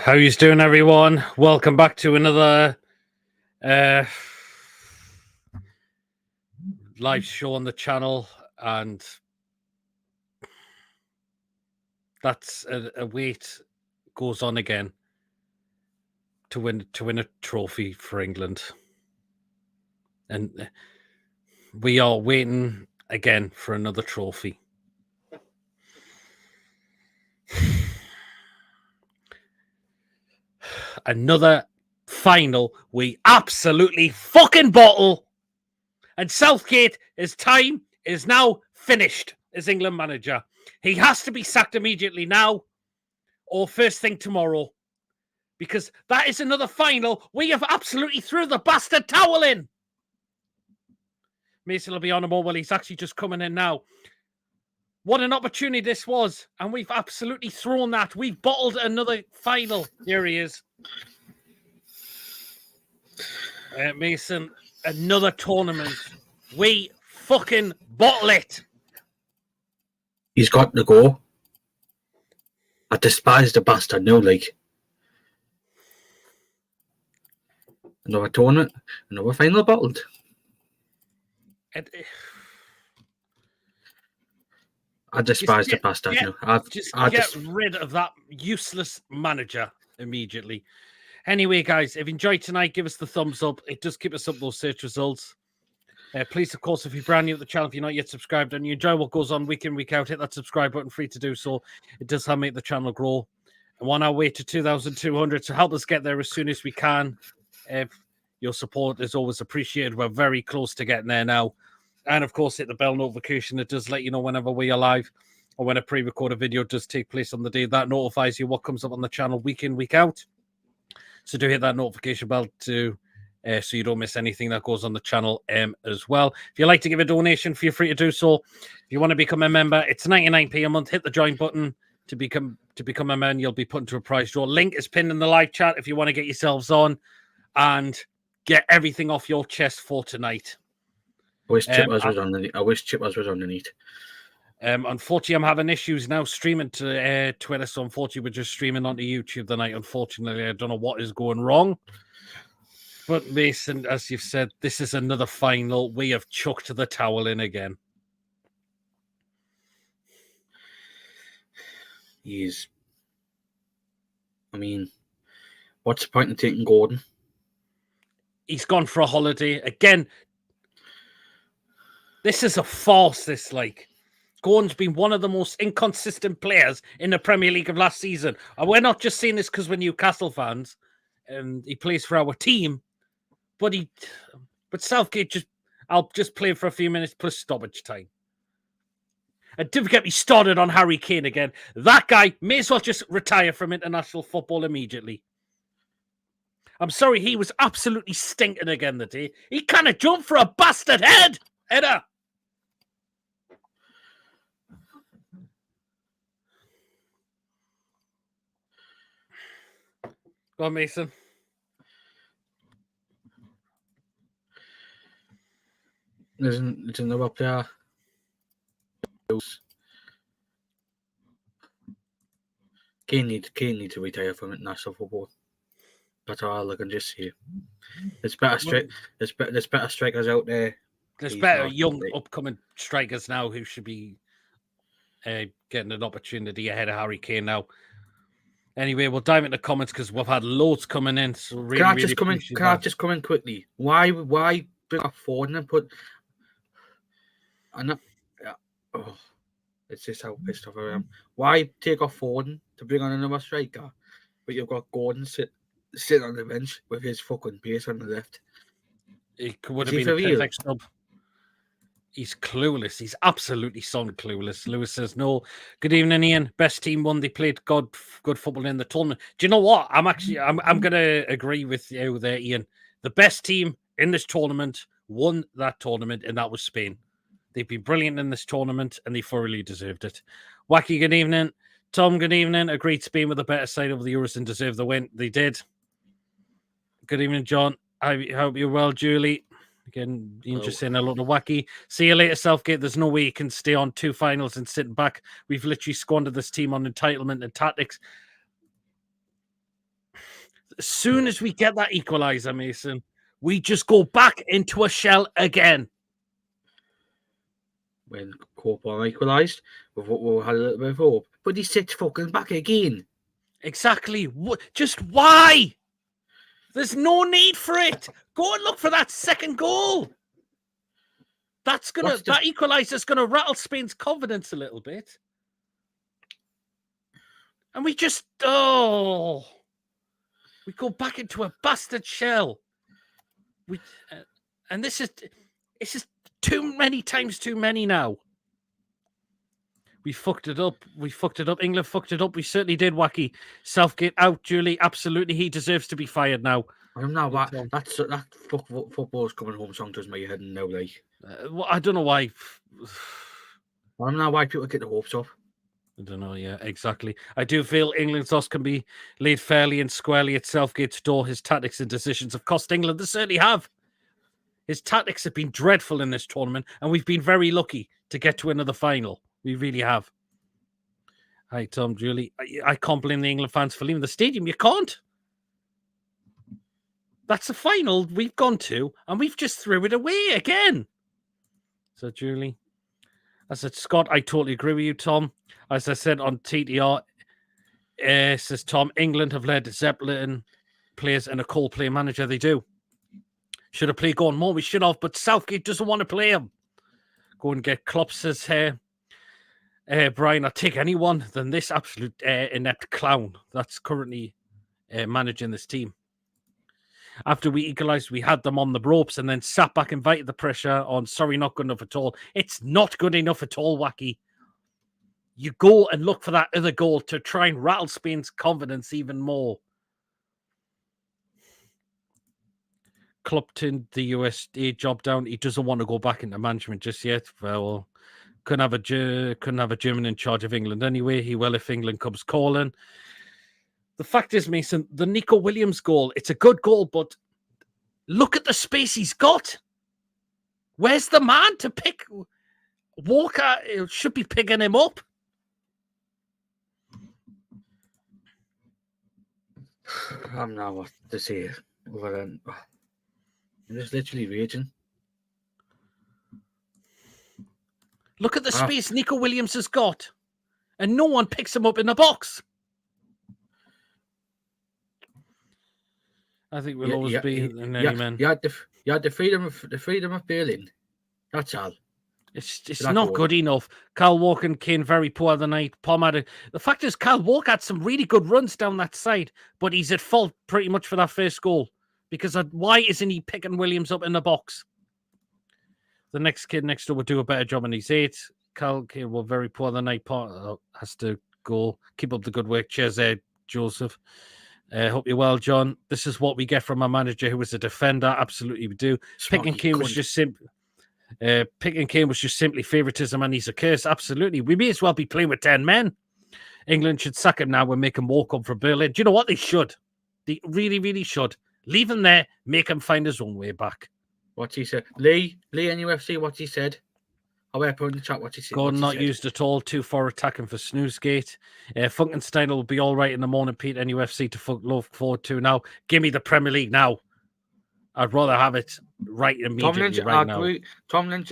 How you doing, everyone? Welcome back to another live show on the channel, and that's a wait goes on again to win a trophy for England, and we are waiting again for another trophy. Another final we absolutely fucking bottle, and Southgate, his time is now finished as England manager. He has to be sacked immediately now or first thing tomorrow, because that is another final we have absolutely threw the bastard towel in. Mason will be on a moment. He's actually just coming in now. What an opportunity this was, and we've absolutely thrown that. We've bottled another final. Here he is. Mason, another tournament. We fucking bottle it. He's got to go. I despise the bastard now, like. Another tournament, another final bottled. I despise the bastard now. Get rid of that useless manager immediately. Anyway, guys, if you enjoyed tonight, give us the thumbs up. It does keep us up those search results. Please, of course, if you're brand new to the channel, if you're not yet subscribed and you enjoy what goes on week in, week out, hit that subscribe button, free to do so. It does help make the channel grow. And on our way to 2,200, to help us get there as soon as we can. Your support is always appreciated. We're very close to getting there now. And, of course, hit the bell notification. It does let you know whenever we are live or when a pre-recorded video does take place on the day. That notifies you what comes up on the channel week in, week out. So do hit that notification bell to... so you don't miss anything that goes on the channel as well. If you'd like to give a donation, feel free to do so. If you want to become a member, it's 99p a month. Hit the join button to become a member. You'll be put into a prize draw. Link is pinned in the live chat if you want to get yourselves on and get everything off your chest for tonight. I wish Chippers was underneath. Unfortunately, I'm having issues now streaming to Twitter, so unfortunately, we're just streaming onto YouTube tonight. Unfortunately, I don't know what is going wrong. But Mason, as you've said, this is another final. We have chucked the towel in again. What's the point in taking Gordon? He's gone for a holiday. Again, this is a farce, Gordon's been one of the most inconsistent players in the Premier League of last season. And we're not just saying this because we're Newcastle fans and he plays for our team. But Southgate I'll just play him for a few minutes plus stoppage time. And don't get me started on Harry Kane again. That guy may as well just retire from international football immediately. I'm sorry, he was absolutely stinking again today. He kind of jumped for a bastard header. Go on, Mason. There's another player. Kane need to retire from international football. That's all I can just say. There's better strikers out there. There's better young upcoming strikers now who should be getting an opportunity ahead of Harry Kane now. Anyway, we'll dive into comments because we've had loads coming in. So really, can I just come in quickly? Why bring up Ford and put? It's just how pissed off I am. Why take off Foden to bring on another striker, but you've got Gordon sitting on the bench with his fucking pace on the left? It would have been a perfect sub. He's clueless. He's absolutely clueless. Lewis says no. Good evening, Ian. Best team won. They played good football in the tournament. Do you know what? I'm gonna agree with you there, Ian. The best team in this tournament won that tournament, and that was Spain. They've been brilliant in this tournament, and they thoroughly deserved it. Wacky, good evening. Tom, good evening. Agreed, Spain were the better side over the Euros and deserved the win. They did. Good evening, John. I hope you're well, Julie. Again, you're just saying hello to Wacky. See you later, Southgate. There's no way you can stay on 2 finals and sit back. We've literally squandered this team on entitlement and tactics. as soon as we get that equaliser, Mason, we just go back into a shell again. When Corporal equalised, we had a little bit of hope. But he sits fucking back again. Exactly. Just why? There's no need for it. Go and look for that second goal. That equaliser's gonna rattle Spain's confidence a little bit. And we go back into a bastard shell. And this is too many times too many now. We fucked it up. England fucked it up. We certainly did, Wacky. Southgate out, Julie. Absolutely, he deserves to be fired now. I don't know why that football's coming home song does my head now. Like, well, I don't know why. I don't know why people get the hopes up. I don't know. Yeah, exactly. I do feel England's loss can be laid fairly and squarely at Southgate's door. His tactics and decisions have cost England. They certainly have. His tactics have been dreadful in this tournament, and we've been very lucky to get to another final. We really have. Hi, Tom, Julie. I can't blame the England fans for leaving the stadium. You can't. That's a final we've gone to, and we've just threw it away again. So, Julie, I said, Scott, I totally agree with you, Tom. As I said on TTR, says Tom, England have led Zeppelin players and a Coldplay manager. They do. Should have played going more. We should have, but Southgate doesn't want to play him. Go and get Klopp, says here. Brian, I'll take anyone than this absolute inept clown that's currently managing this team. After we equalised, we had them on the ropes and then sat back, invited the pressure on. Sorry, not good enough at all. It's not good enough at all, Wacky. You go and look for that other goal to try and rattle Spain's confidence even more. Klopp turned the USA job down. He doesn't want to go back into management just yet. Well, couldn't have a German in charge of England anyway. He will if England comes calling. The fact is, Mason, the Nico Williams goal, it's a good goal, but look at the space he's got. Where's the man to pick? Walker should be picking him up. I'm not what to say. I'm just literally raging. Look at the space Nico Williams has got. And no one picks him up in the box. I think we'll always be in any man. You had the freedom of bailing. That's all. It's not good enough. Kyle Walker and Kane very poor the night. The fact is, Kyle Walker had some really good runs down that side, but he's at fault pretty much for that first goal. Because why isn't he picking Williams up in the box? The next kid next door will do a better job, and he's 8. Kyle Kane will very poor the night. Has to go. Keep up the good work. Cheers, Joseph. Hope you're well, John. This is what we get from a manager who was a defender. Absolutely, we do. Picking Kane was just simply favoritism, and he's a curse. Absolutely, we may as well be playing with 10 men. England should sack him now and make him walk up from Berlin. Do you know what they should? They really, really should. Leave him there. Make him find his own way back. What's he said? Lee in UFC. What's he said? I'll put in the chat what he said. Gordon not used at all. 2 for attacking for Snoozegate. Funkenstein will be all right in the morning, Pete, and UFC to look forward to now. Give me the Premier League now. I'd rather have it right immediately now. Tomlin,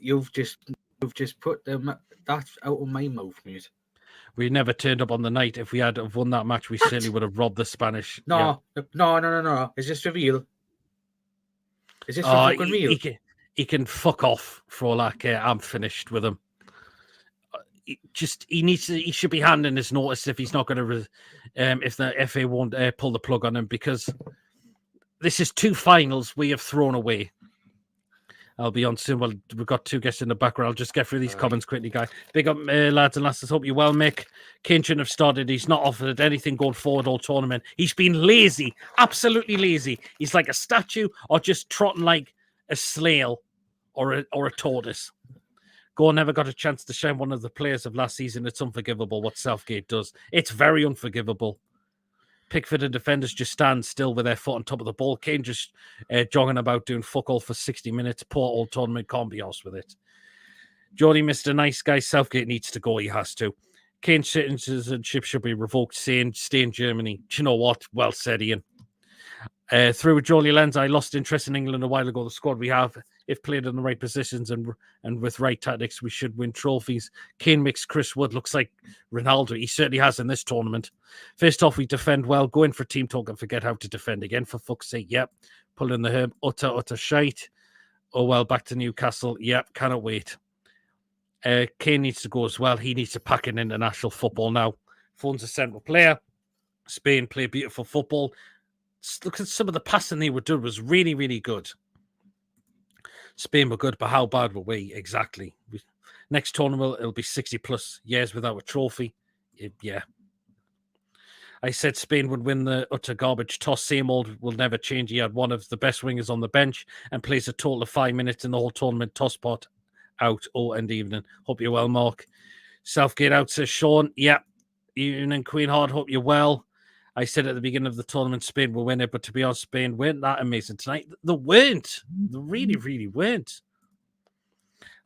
you've just put that out of my mouth, mate. We never turned up on the night. If we had won that match, we certainly would have robbed the Spanish. No. Is this real? Is this fucking real? He can fuck off for all I care. I'm finished with him. He should be handing his notice if he's not going to, if the FA won't pull the plug on him, because this is 2 finals we have thrown away. I'll be on soon. Well, we've got 2 guests in the background. I'll just get through these comments quickly, guys. Big up, lads and lasses. Hope you're well, Mick. Kane shouldn't have started. He's not offered anything going forward all tournament. He's been lazy, absolutely lazy. He's like a statue or just trotting like a snail or a tortoise. Gore never got a chance to shine one of the players of last season. It's unforgivable what Southgate does. It's very unforgivable. Pickford and defenders just stand still with their foot on top of the ball. Kane just jogging about doing fuck all for 60 minutes. Poor old tournament, can't be arsed with it. Jordy, Mr. Nice Guy, Southgate needs to go. He has to. Kane's citizenship should be revoked, stay in Germany. Do you know what? Well said, Ian. Through a Jolie lens, I lost interest in England a while ago. The squad we have, if played in the right positions and with right tactics, we should win trophies. Kane makes Chris Wood looks like Ronaldo. He certainly has in this tournament. First off, we defend well, go in for team talk and forget how to defend again, for fuck's sake. Yep. Pull in the herb. Utter shite. Oh, well, back to Newcastle. Yep, cannot wait. Kane needs to go as well. He needs to pack in international football now. Phone's a central player. Spain play beautiful football. Look at some of the passing they were doing was really, really good. Spain were good, but how bad were we? Exactly. Next tournament, it'll be 60 plus years without a trophy. Yeah. I said Spain would win the utter garbage toss. Same old will never change. He had one of the best wingers on the bench and plays a total of 5 minutes in the whole tournament. Toss pot out. Oh, and evening. Hope you're well, Mark. Southgate out, says Sean. Yeah. Union and Queen Hard, hope you're well. I said at the beginning of the tournament, Spain will win it, but to be honest, Spain weren't that amazing tonight. They weren't. They really, really weren't.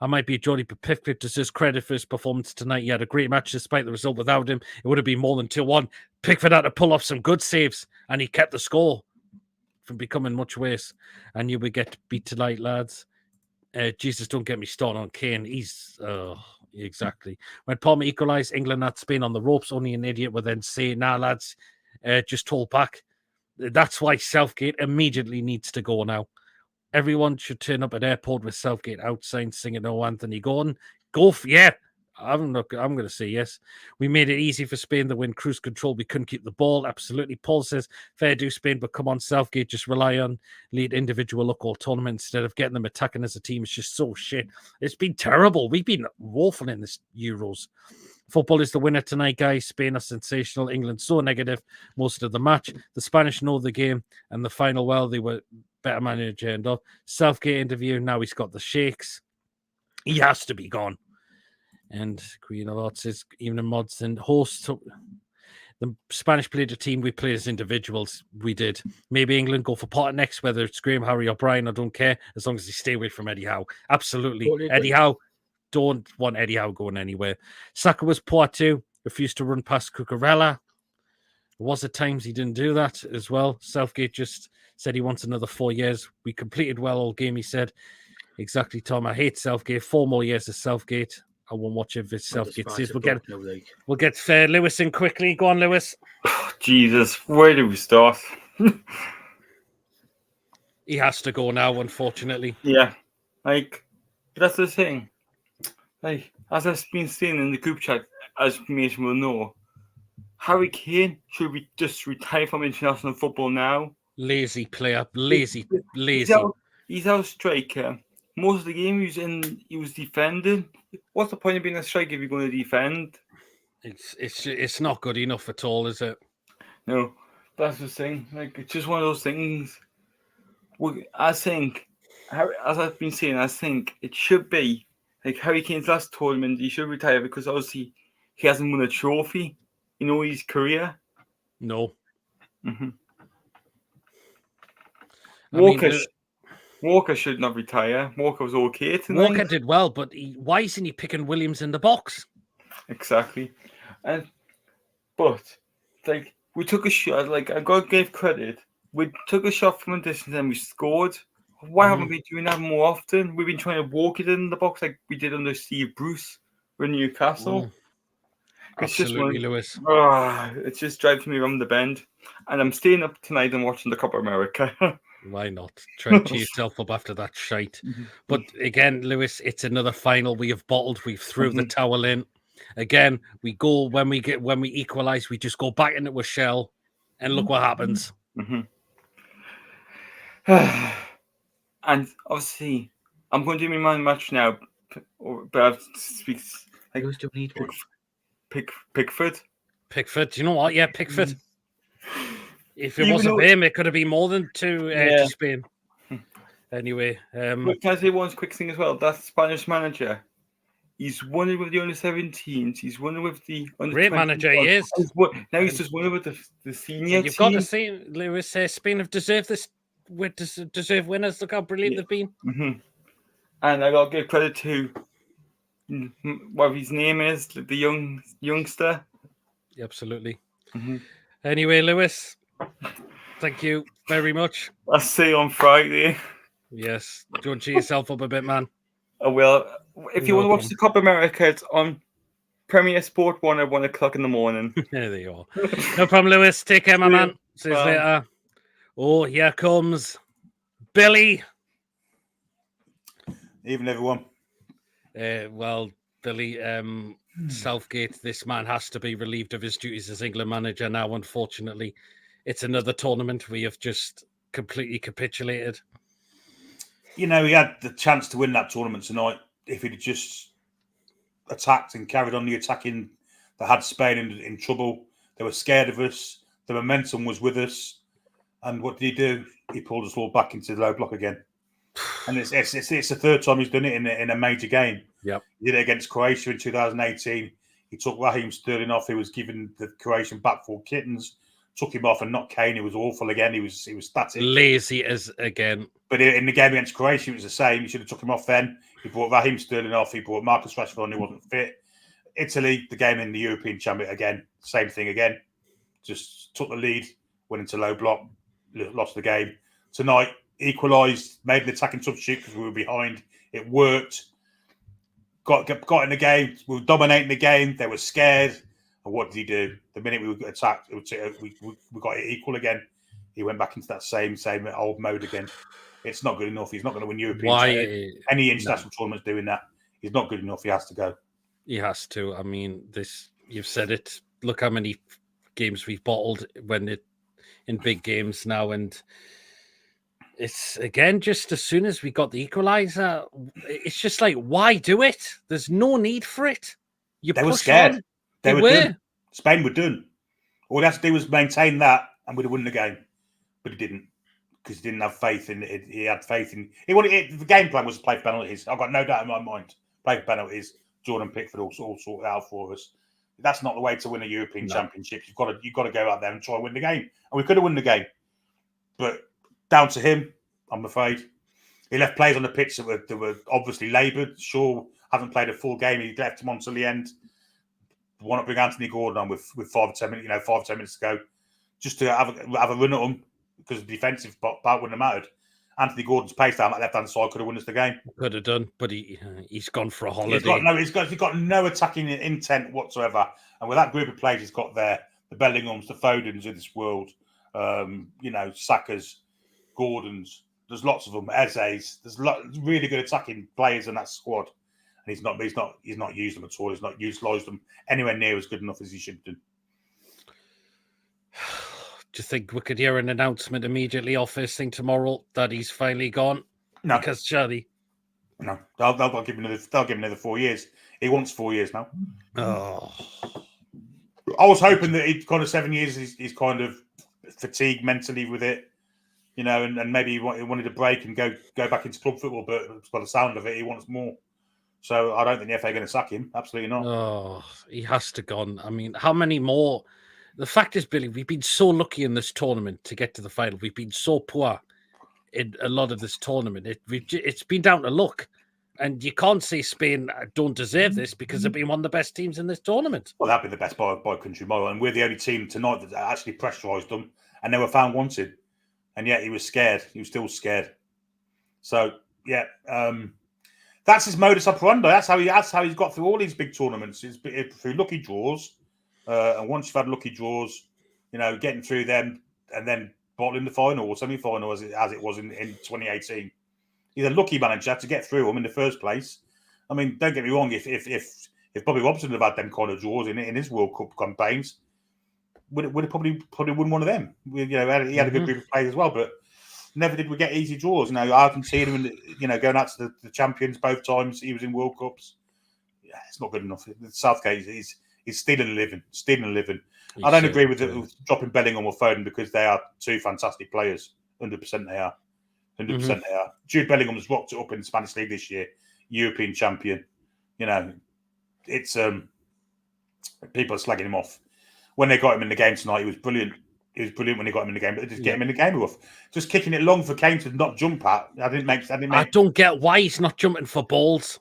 I might be Jordy, but Pickford deserves credit for his performance tonight. He had a great match despite the result. Without him, it would have been more than 2-1. Pickford had to pull off some good saves, and he kept the score from becoming much worse. And you would get beat tonight, lads. Jesus, don't get me started on Kane. He's... exactly. When Palmer equalised, England had Spain on the ropes. Only an idiot would then say, nah, lads, just hold back. That's why Southgate immediately needs to go now. Everyone should turn up at airport with Southgate outside singing "Oh, Anthony Gordon." Yeah. I'm going to say yes. We made it easy for Spain to win cruise control. We couldn't keep the ball. Absolutely. Paul says, fair do Spain, but come on, Southgate, just rely on lead individual look all tournament instead of getting them attacking as a team. It's just so shit. It's been terrible. We've been woeful in this Euros. Football is the winner tonight, guys. Spain are sensational. England so negative most of the match. The Spanish know the game, and the final, well, they were better manager end up. Southgate interview. Now he's got the shakes. He has to be gone. And Queen of Arts says, even in mods and hosts. The Spanish played a team. We played as individuals. We did. Maybe England go for Potter next, whether it's Graham, Harry, or Brian. I don't care, as long as they stay away from Eddie Howe. Absolutely. Totally Eddie Howe. Don't want Eddie Howe going anywhere. Saka was poor too. Refused to run past Cucurella. There was at times he didn't do that as well. Southgate just said he wants another 4 years. We completed well all game, he said. Exactly, Tom. I hate Southgate. 4 more years of Southgate. I won't watch if it's Southgate says. We'll get Lewis in quickly. Go on, Lewis. Oh, Jesus, where do we start? He has to go now, unfortunately. Yeah, like, that's the thing. Like, as I've been saying in the group chat, as mates will know, Harry Kane should we just retire from international football now? Lazy player, lazy. He's our striker. Most of the game he was defending. What's the point of being a striker if you're going to defend? It's not good enough at all, is it? No, that's the thing. Like, it's just one of those things. I think, as I've been saying, I think it should be like Harry Kane's last tournament. He should retire because obviously he hasn't won a trophy in all his career. No. Mm-hmm. Walker Walker should not retire. Walker was okay tonight. Walker did well, but why isn't he picking Williams in the box? Exactly. But like, we took a shot. Like, I got gave credit. We took a shot from a distance and we scored. Why haven't we been doing that more often? We've been trying to walk it in the box like we did under Steve Bruce with Newcastle. Absolutely, Lewis. It just drives me around the bend. And I'm staying up tonight and watching the Copa America. Why not? Try to cheer yourself up after that shite. But again, Lewis, it's another final we have bottled. We've threw the towel in. Again, we go when we equalize, we just go back into a shell, and look what happens. And obviously, I'm going to do my man match now, but I have to speak. Like, Who's do we need? Pickford. Pickford. You know what? Yeah, Pickford. If it wasn't him, it could have been more than 2 to Spain. Anyway. But can I say one quick thing as well? That Spanish manager, he's won it with the under-17s. He's won it with the under-20s. Great manager he is. Now he's just won it with the senior team. You've got to see, Lewis, Spain have deserved this. Deserve winners. Look how brilliant they've been. And I got to give credit to what his name is, the youngster. Absolutely. Anyway, Lewis, Thank you very much. I'll see you on Friday. Yes. Do you want to cheer yourself up a bit, man? I will. If you want to watch Welcome. the Copa America, it's on Premier Sport 1 at 1 o'clock in the morning. There you are. No problem, Lewis. Take care, my See you. man. See you Bye. later. Oh, here comes Billy. Evening, everyone. Well, Billy, Southgate, this man has to be relieved of his duties as England manager now, unfortunately. It's another tournament we have just completely capitulated. You know, he had the chance to win that tournament tonight if he'd just attacked and carried on the attacking that had Spain in trouble. They were scared of us. The momentum was with us. And what did he do? He pulled us all back into the low block again. And it's the third time he's done it in a major game. Yep. He did it against Croatia in 2018. He took Raheem Sterling off. He was giving the Croatian back four kittens. Took him off and not Kane. He was awful again. He was static. Lazy as again. But in the game against Croatia, it was the same. He should have took him off then. He brought Raheem Sterling off. He brought Marcus Rashford on. He wasn't fit. Italy, the game in the European Championship again. Same thing again. Just took the lead, went into low block, lost the game. Tonight, equalised, made an attacking substitute because we were behind. It worked. Got in the game. We were dominating the game. They were scared. And what did he do? The minute we got attacked, we got it equal again. He went back into that same old mode again. It's not good enough. He's not going to win European. Any international tournament's doing that. He's not good enough. He has to go. He has to. I mean, you've said it. Look how many games we've bottled in big games now, and it's again just as soon as we got the equaliser, it's just like, why do it? There's no need for it. They were scared. On. They were done. Spain were done. All he had to do was maintain that, and we'd have won the game. But he didn't, because he didn't have faith in it. He had faith in the game plan was to play for penalties. I've got no doubt in my mind. Play for penalties. Jordan Pickford all sorted out for us. That's not the way to win a European Championship. You've got to go out there and try and win the game. And we could have won the game, but down to him, I'm afraid. He left players on the pitch that were obviously laboured. Shaw hasn't played a full game. He left him on till the end. Why not bring Anthony Gordon on with 5 or 10 minutes? 5 or 10 minutes to go, just to have a run at him, because the defensive part wouldn't have mattered. Anthony Gordon's pace down that left hand side could have won us the game. Could have done, but he's gone for a holiday. He's got no attacking intent whatsoever. And with that group of players he's got there, the Bellinghams, the Fodens of this world, Saka's, Gordons, there's lots of them. Eze's, there's really good attacking players in that squad. And he's not used them at all. He's not utilised them anywhere near as good enough as he should do. Do you think we could hear an announcement immediately off this thing tomorrow that he's finally gone? No, because Charlie. No, they'll give him another 4 years. He wants 4 years now. Oh, I was hoping that he'd kind of 7 years. He's kind of fatigued mentally with it, and maybe he wanted a break and go back into club football. But by the sound of it, he wants more. So I don't think the FA are going to sack him. Absolutely not. Oh, he has to go. I mean, how many more? The fact is, Billy, we've been so lucky in this tournament to get to the final. We've been so poor in a lot of this tournament. It's been down to luck. And you can't say Spain don't deserve this because they've been one of the best teams in this tournament. Well, that'd be the best by country mile. And we're the only team tonight that actually pressurised them and they were found wanted. And yet he was scared. He was still scared. So, yeah. That's his modus operandi. That's how he's got through all these big tournaments. It's through lucky draws. And once you've had lucky draws, getting through them and then bottling the final or semi-final as it was in 2018. He's a lucky manager to get through them in the first place. I mean, don't get me wrong. If Bobby Robson had had them kind of draws in his World Cup campaigns, would have probably won one of them. He had a good group of players as well, but never did we get easy draws. Argentina, going out to the champions both times he was in World Cups. Yeah, it's not good enough. Southgate is stealing a living. I don't agree with dropping Bellingham or Foden because they are two fantastic players. 100% they are. 100% they are. Jude Bellingham's rocked it up in the Spanish League this year, European champion. It's people are slagging him off. When they got him in the game tonight, he was brilliant. He was brilliant when they got him in the game, but just get him in the game off. Just kicking it long for Kane to not jump at. I don't get why he's not jumping for balls.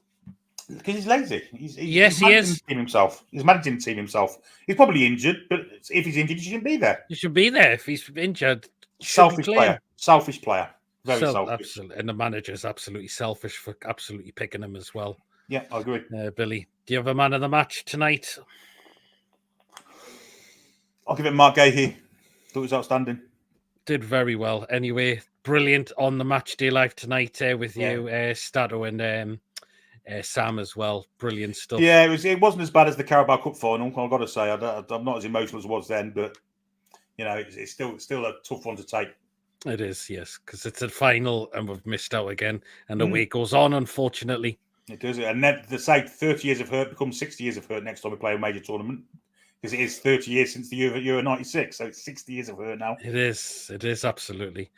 Because he's lazy. He's he is. Team himself. He's managing the team himself. He's probably injured, but if he's injured, he shouldn't be there. He should be there. If he's injured, Selfish player. Selfish player. Very selfish. Absolutely. And the manager's absolutely selfish for absolutely picking him as well. Yeah, I agree. Billy, do you have a man of the match tonight? I'll give it Mark Gahey. Thought it was outstanding. Did very well. Anyway, brilliant on the match day live tonight with you, Stato and Sam as well. Brilliant stuff. Yeah, it wasn't as bad as the Carabao Cup final. I've got to say, I'm not as emotional as I was then, but you know, it's still a tough one to take. It is, yes, because it's a final and we've missed out again, and the way goes on, unfortunately. It does, and then they say 30 years of hurt becomes 60 years of hurt next time we play a major tournament, because it is 30 years since the Euro 96, so it's 60 years of hurt now. It is absolutely.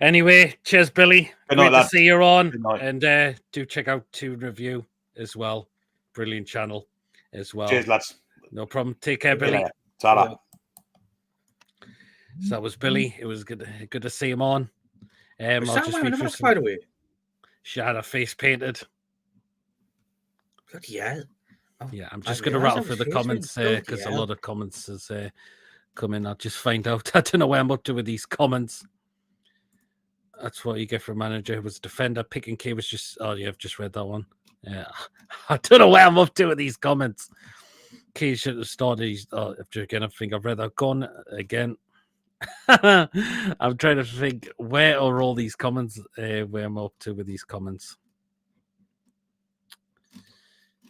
Anyway, cheers, Billy. Good night, Great to see you on, Good night. and do check out Tune Review as well. Brilliant channel as well. Cheers, lads. No problem. Take care, Billy. Ta-ra. So that was Billy. It was good to see him on. I'll just read through by the way. She had her face painted. Bloody hell. Yeah, I'm just going to rattle through the comments because a lot of comments has come in. I'll just find out. I don't know where I'm up to with these comments. That's what you get for a manager who was a defender. Picking K was just... Oh, yeah, I've just read that one. Yeah, I don't know where I'm up to with these comments. K should have started. Again, I think I've read that. Gone again. I'm trying to think where are all these comments, where I'm up to with these comments.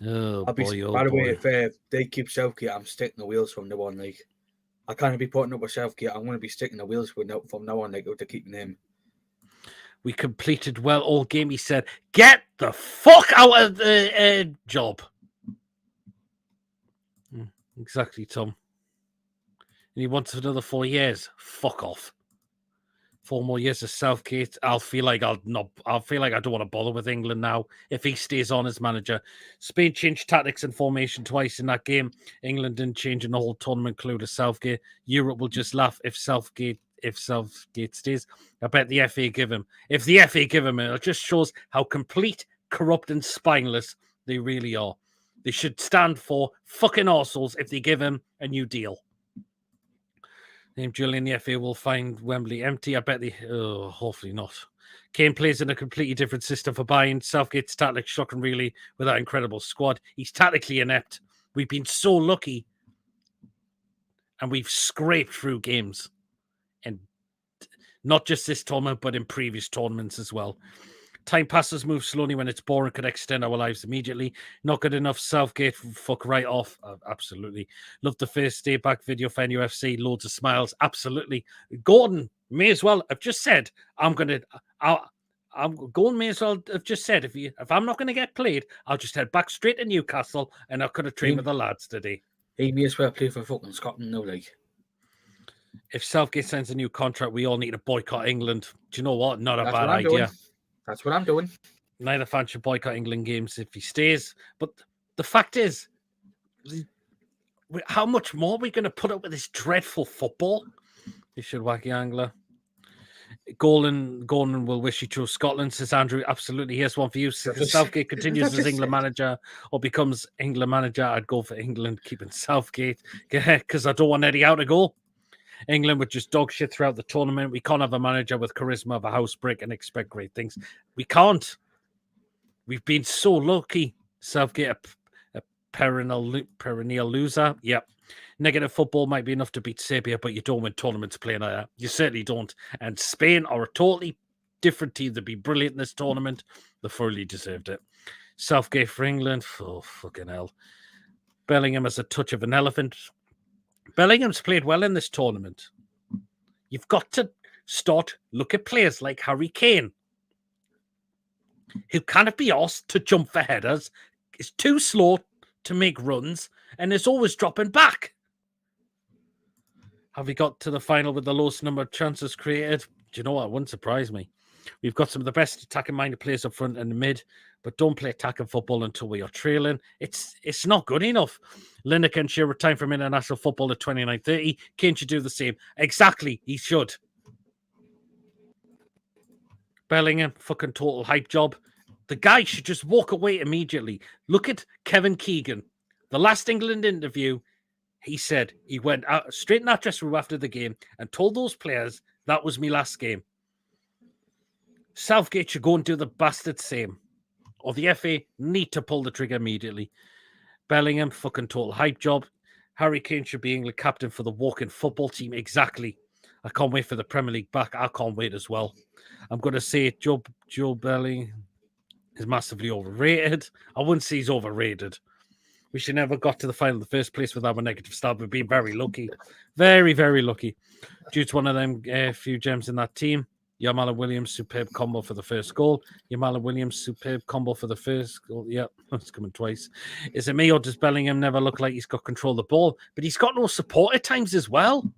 Oh, By the way, if they keep Southgate, I'm sticking the wheels from now on. Like, I can't be putting up with Southgate. I'm going to be sticking the wheels from now on. Like, to keep him. We completed well all game. He said, "Get the fuck out of the job." Exactly, Tom. And he wants another 4 years. Fuck off. 4 more years of Southgate. I'll feel like I don't want to bother with England now if he stays on as manager. Spain changed tactics and formation twice in that game. England didn't change in the whole tournament, clue to Southgate. Europe will just laugh if Southgate stays. I bet the FA give him. If the FA give him it just shows how complete, corrupt and spineless they really are. They should stand for fucking arseholes if they give him a new deal. Named Julian, the FA will find Wembley empty. I bet hopefully not. Kane plays in a completely different system for Bayern. Southgate's tactics shocking, really, with that incredible squad. He's tactically inept. We've been so lucky, and we've scraped through games, and not just this tournament, but in previous tournaments as well. Time passes, move slowly when it's boring, could extend our lives immediately. Not good enough. Southgate, fuck right off. Absolutely. Love the first day back video for UFC. Loads of smiles. Absolutely. Gordon, may as well. I've just said, Gordon may as well have just said, if I'm not going to get played, I'll just head back straight to Newcastle and I could have trained with the lads today. He may as well play for fucking Scotland, no, like. If Southgate signs a new contract, we all need to boycott England. Do you know what? Not a bad idea. That's what I'm doing. Neither fan should boycott England games if he stays. But the fact is, how much more are we going to put up with this dreadful football? You should wacky angler. Gordon will wish he chose Scotland, says Andrew. Absolutely. Here's one for you. If Southgate continues as England manager or becomes England manager, I'd go for England, keeping Southgate, because I don't want Eddie Howe to go. England would just dog shit throughout the tournament. We can't have a manager with charisma of a house brick and expect great things. We can't. We've been so lucky. Southgate, a perennial loser. Yep. Negative football might be enough to beat Serbia, but you don't win tournaments playing like that. You certainly don't. And Spain are a totally different team. They'd be brilliant in this tournament. They fully deserved it. Southgate for England. Oh, fucking hell. Bellingham has a touch of an elephant. Bellingham's played well in this tournament. You've got to look at players like Harry Kane, who cannot be asked to jump for headers, is too slow to make runs, and is always dropping back. Have we got to the final with the lowest number of chances created? Do you know what? It wouldn't surprise me. We've got some of the best attacking-minded players up front and the mid, but don't play attacking football until we are trailing. It's not good enough. Lineker should retire from international football at 29-30. Kane should do the same. Exactly, he should. Bellingham, fucking total hype job. The guy should just walk away immediately. Look at Kevin Keegan. The last England interview, he said he went out straight in that dressing room after the game and told those players That was me last game. Southgate should go and do the bastard same. Or the FA need to pull the trigger immediately. Bellingham, fucking total hype job. Harry Kane should be England captain for the walking football team. Exactly. I can't wait for the Premier League back. I can't wait as well. I'm going to say Joe Bellingham is massively overrated. I wouldn't say he's overrated. We should never got to the final in the first place without a negative start. We've been very lucky. Very, very lucky. Due to one of them few gems in that team. Yamala Williams, superb combo for the first goal. Yamala Williams, superb combo for the first goal. Yep, it's coming twice. Is it me or does Bellingham never look like he's got control of the ball? But he's got no support at times as well.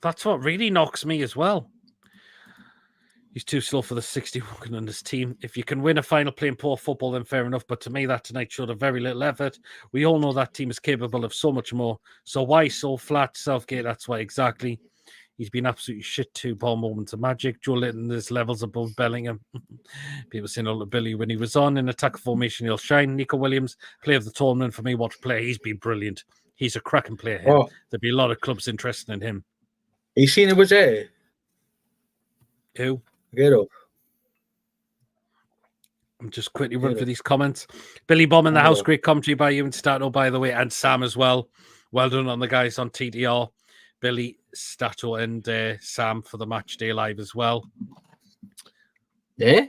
That's what really knocks me as well. He's too slow for the 60 working on his team. If you can win a final playing poor football, then fair enough. But to me, that tonight showed a very little effort. We all know that team is capable of so much more. So why so flat, Southgate? That's why exactly. He's been absolutely shit too. Ball moments of magic. Joe Linton is levels above Bellingham. People saying, oh, Billy, when he was on in attack formation, he'll shine. Nico Williams, player of the tournament for me. What a player. He's been brilliant. He's a cracking player. Oh. There'll be a lot of clubs interested in him. You seen it was there? Who? Get up. I'm just quickly run through these comments. Billy Bomb in the house, great commentary by you and Stato, by the way, and Sam as well. Well done on the guys on TTR. Billy, Stato, and Sam for the match day live as well. Yeah?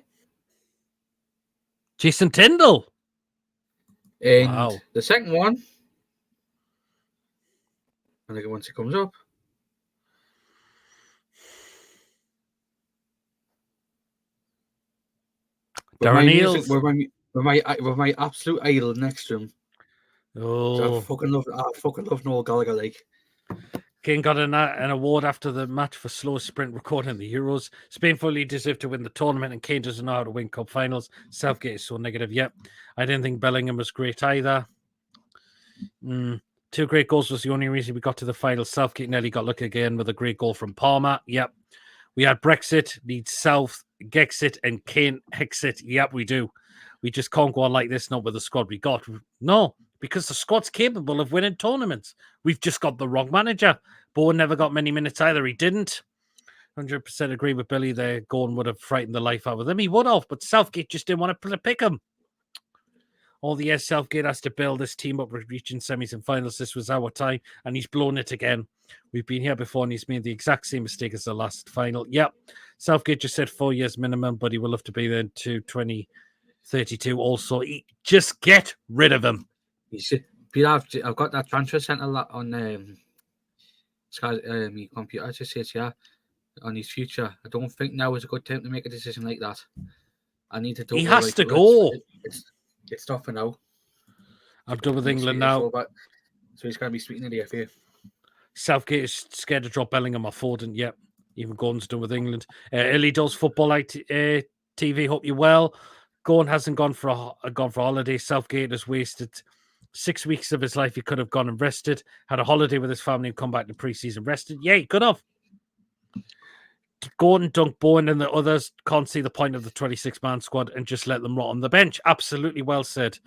Jason Tyndall. And the second one, I think once it comes up. With my absolute idol next to him. Oh, I fucking love Noel Gallagher. Like, Kane got an award after the match for slowest sprint recording the Euros. Spain fully deserved to win the tournament, and Kane doesn't know how to win cup finals. Southgate is so negative. Yep, I didn't think Bellingham was great either. 2 great goals was the only reason we got to the final. Southgate nearly got lucky again with a great goal from Palmer. Yep, we had Brexit, needs South. Gexit and Kane Hexit. Yep, we do. We just can't go on like this, not with the squad we got. No, because the squad's capable of winning tournaments. We've just got the wrong manager. Bowen never got many minutes either. He didn't. 100% agree with Billy there. Gordon would have frightened the life out of him. He would have, but Southgate just didn't want to pick him. All the years Southgate has to build this team up, reaching semis and finals. This was our time, and he's blown it again. We've been here before, and he's made the exact same mistake as the last final. Yep. Southgate just said 4 years minimum, but he will have to be there to 2032 also. Just get rid of him. I've got that transfer centre on Sky, my computer. It just says, yeah, on his future. I don't think now is a good time to make a decision like that. I need to do He has to go. It's tough for now. I'm done with England now. So he's going to be speaking in the FA. Southgate is scared to drop Bellingham or Foden. Yep. Even Gordon's done with England. Illy does football like TV. Hope you're well. Gordon hasn't gone for holiday. Southgate has wasted 6 weeks of his life. He could have gone and rested, had a holiday with his family and come back to pre-season rested. Yeah, he could have. Gordon, Dunk, Bowen and the others can't see the point of the 26-man squad and just let them rot on the bench. Absolutely well said.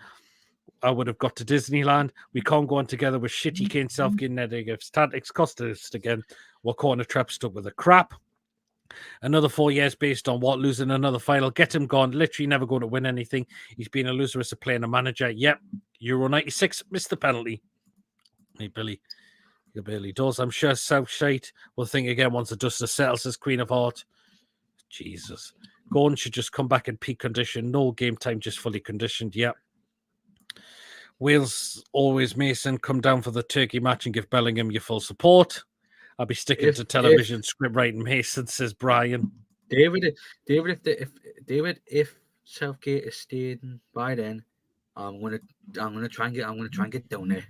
I would have got to Disneyland. We can't go on together with shitty Kane, Southgate, negative tactics. Cost us again. We're caught in a trap, stuck with a crap. Another 4 years based on what? Losing another final. Get him gone. Literally never going to win anything. He's been a loser as a player and a manager. Yep. Euro 96. Missed the penalty. Hey, Billy. He barely does. I'm sure Southgate will think again once the dust settles as Queen of Heart. Jesus. Gordon should just come back in peak condition. No game time, just fully conditioned. Yep. Wales, always Mason, come down for the Turkey match and give Bellingham your full support. I'll be sticking to television script writing Mason, says Brian. David, if Southgate is staying by then, I'm gonna try and get down there.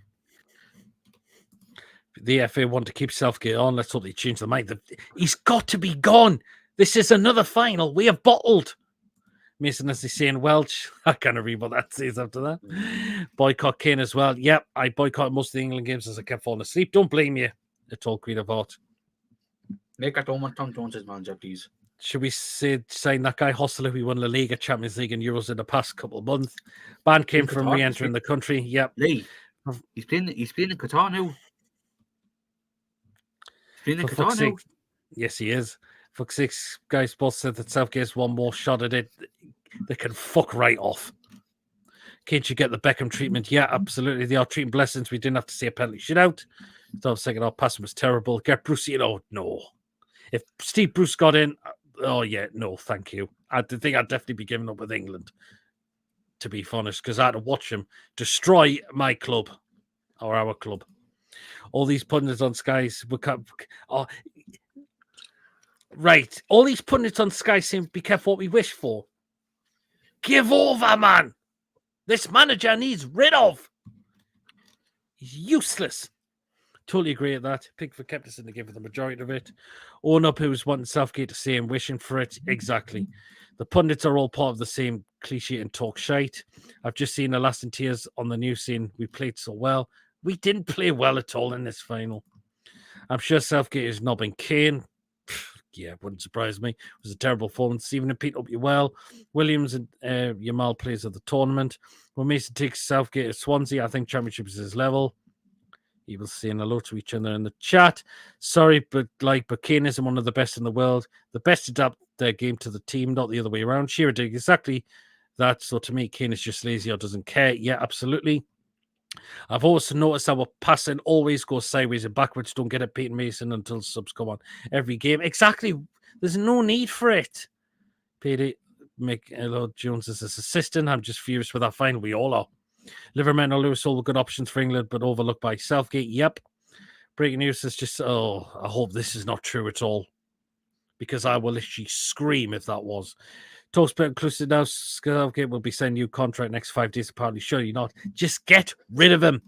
The FA want to keep Southgate on. Let's hope they change their mind. He's got to be gone. This is another final. We have bottled. Mason, as they say in Welsh. I can't read what that says after that. Boycott Kane as well. Yep, I boycotted most of the England games as I kept falling asleep. Don't blame you at all, Queen of Heart. Make that Tom Jones as manager, please. Should we sign that guy Hostler who won La Liga, Champions League and Euros in the past couple of months? Ban came from re-entering the country. Yep. Lee, he's playing in Qatar now. He's been in For Qatar fuck's now. sake. Yes, he is. For fuck's sake, guys both said that Southgate's one more shot at it. They can fuck right off. Can't you get the Beckham treatment? Yeah, absolutely. They are treating blessings. We didn't have to see a penalty shootout. So second half passing was terrible. Get Bruce in. Oh, no. If Steve Bruce got in, oh, yeah, no, thank you. I think I'd definitely be giving up with England, to be honest, because I had to watch him destroy my club or our club. All these pundits on Sky, right. All these pundits on Sky saying, be careful what we wish for. Give over, man. This manager needs rid of. He's useless. Totally agree with that. Pickford kept us in the game for the majority of it. Own up who was wanting Southgate to say and wishing for it. Exactly. The pundits are all part of the same cliche and talk shite. I've just seen the last in tears on the news saying we played so well. We didn't play well at all in this final. I'm sure Southgate is knobbing Kane. Yeah, wouldn't surprise me. It was a terrible performance. Stephen and Pete up you well. Williams and Yamal plays at the tournament. When Mason takes Southgate at Swansea, I think Championship is his level. You will saying hello to each other in the chat. Sorry, but Kane isn't one of the best in the world. The best adapt their game to the team, not the other way around. Shearer did exactly that. So to me, Kane is just lazy or doesn't care. Yeah, absolutely. I've also noticed our passing always goes sideways and backwards. Don't get it, Peyton Mason, until subs come on every game. Exactly. There's no need for it. Payday, Lord Jones is his assistant. I'm just furious with that fine. We all are. Liverman and Lewis all were good options for England, but overlooked by Southgate. Yep. Breaking news is just, I hope this is not true at all, because I will literally scream if that was. Talksport inclusive now. Southgate will be sending you contract next 5 days. Apparently, surely not. Just get rid of him.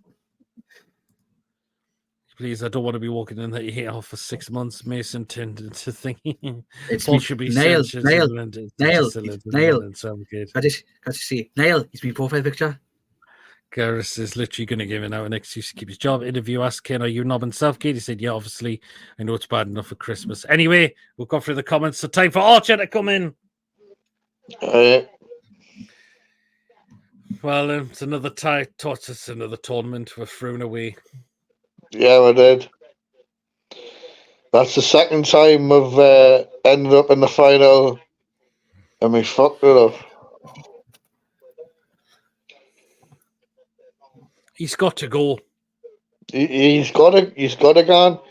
Please, I don't want to be walking in that you hate off for 6 months. Mason tended to think Paul should be Nail. Southgate. I just see Nail. He's been profile picture. Garris is literally going to give him out an excuse to keep his job. Interview asked Ken, are you knobbing Southgate? He said, yeah, obviously. I know it's bad enough for Christmas. Anyway, we'll go through the comments. So time for Archer to come in. Well, it's another it's another tournament. We're thrown away. Yeah, we did. That's the second time we've ended up in the final and we fucked it up. He's got to go. He's got to go.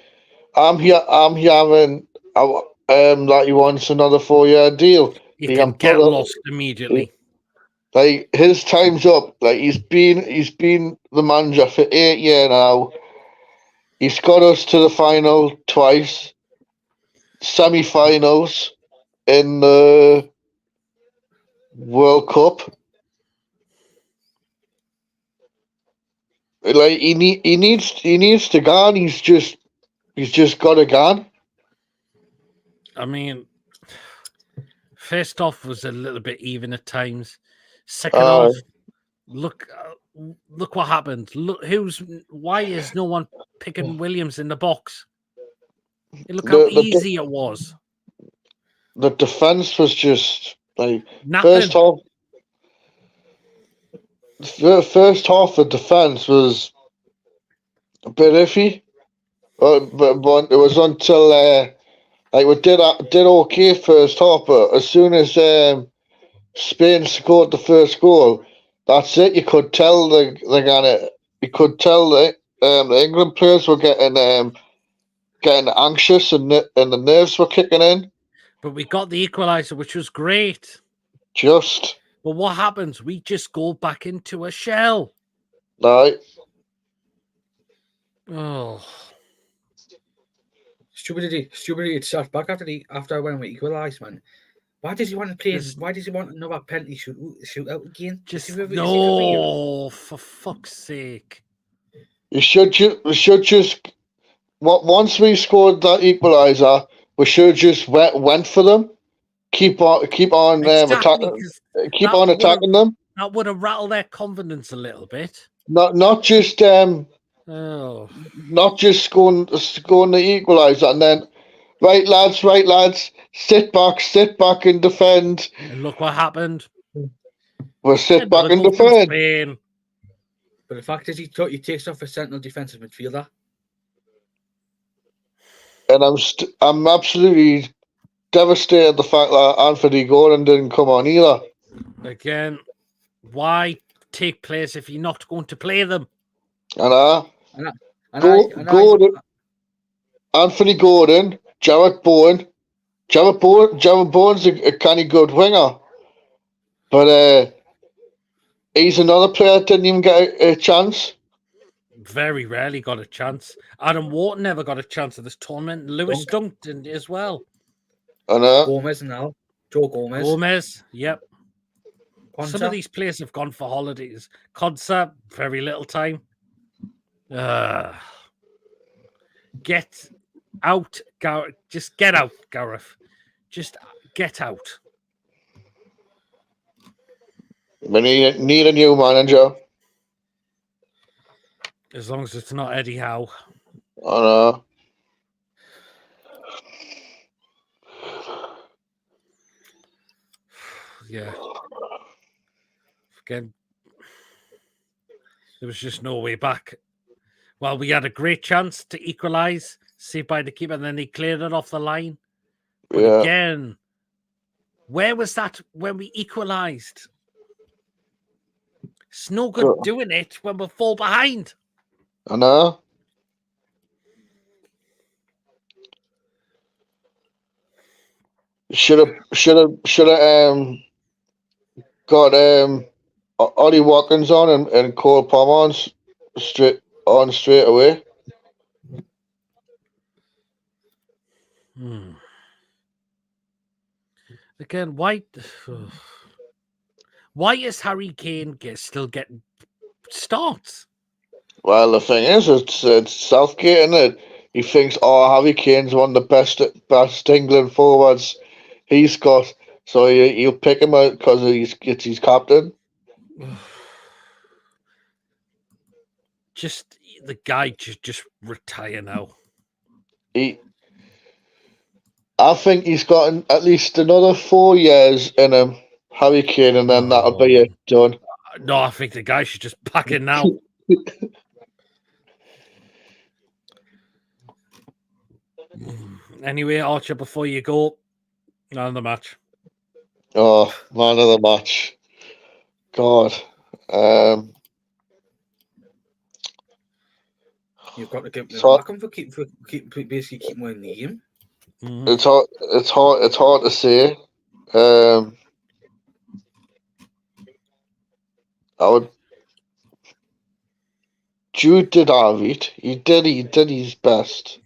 I'm here having that he wants another 4-year deal. He can get lost immediately. Like his time's up. Like he's been the manager for 8 years now. He's got us to the final twice, semi-finals in the World Cup. Like he needs to go. And he's just got to go. I mean, first off was a little bit even at times. Second off, look what happened. Why is no one picking Williams in the box? Look how easy it was. The defense was just like nothing. First half the defense was a bit iffy, but it was until like we did okay first half, but as soon as Spain scored the first goal, that's it. You could tell the England players were getting anxious and the nerves were kicking in. But we got the equaliser, which was great. But what happens? We just go back into a shell. Right. Oh. Stupidity start back after when we equalised, man. Why does he want to play? Why does he want another penalty shootout again? No, for fuck's sake. You should just once we scored that equaliser, we should have just went for them. Keep on attacking them. That would have rattled their confidence a little bit. Not just scoring the equaliser and then right lads, sit back and defend. And look what happened. We'll sit back and defend. But the fact is, he takes off a sentinel defensive midfielder. I'm absolutely devastated the fact that Anthony Gordon didn't come on either. Again, why take players if you're not going to play them? And And Gordon, Anthony Gordon, Jared Bowen's a kind of good winger, but he's another player that didn't even get a chance. Very rarely got a chance. Adam Wharton never got a chance at this tournament. Lewis Dunk didn't as well. Gomez now. Joe Gomez. Gomez, yep. Conta. Some of these players have gone for holidays. Consa, very little time. Get out, Gareth. Just get out, Gareth. Just get out. We need a new manager. As long as it's not Eddie Howe. I know. Yeah. Again, there was just no way back. Well, we had a great chance to equalise, saved by the keeper, and then he cleared it off the line. But again, where was that when we equalised? It's no good doing it when we fall behind. I know. Should have got Ollie Watkins on and Cole Palmer on straight away. Again, why is Harry Kane still getting starts? Well, the thing is, it's Southgate, isn't it? He thinks, Harry Kane's one of the best England forwards he's got, so he'll pick him out because it's his captain. Just the guy just retire now. I think he's got at least another 4 years in him, Harry Kane, and then that'll be it done. No, I think the guy should just pack it now. Anyway, Archer, before you go, man of the match. Oh, man of the match. God. You've got to give him back for basically keep my name. It's hard to say. Jude did have it. He did his best.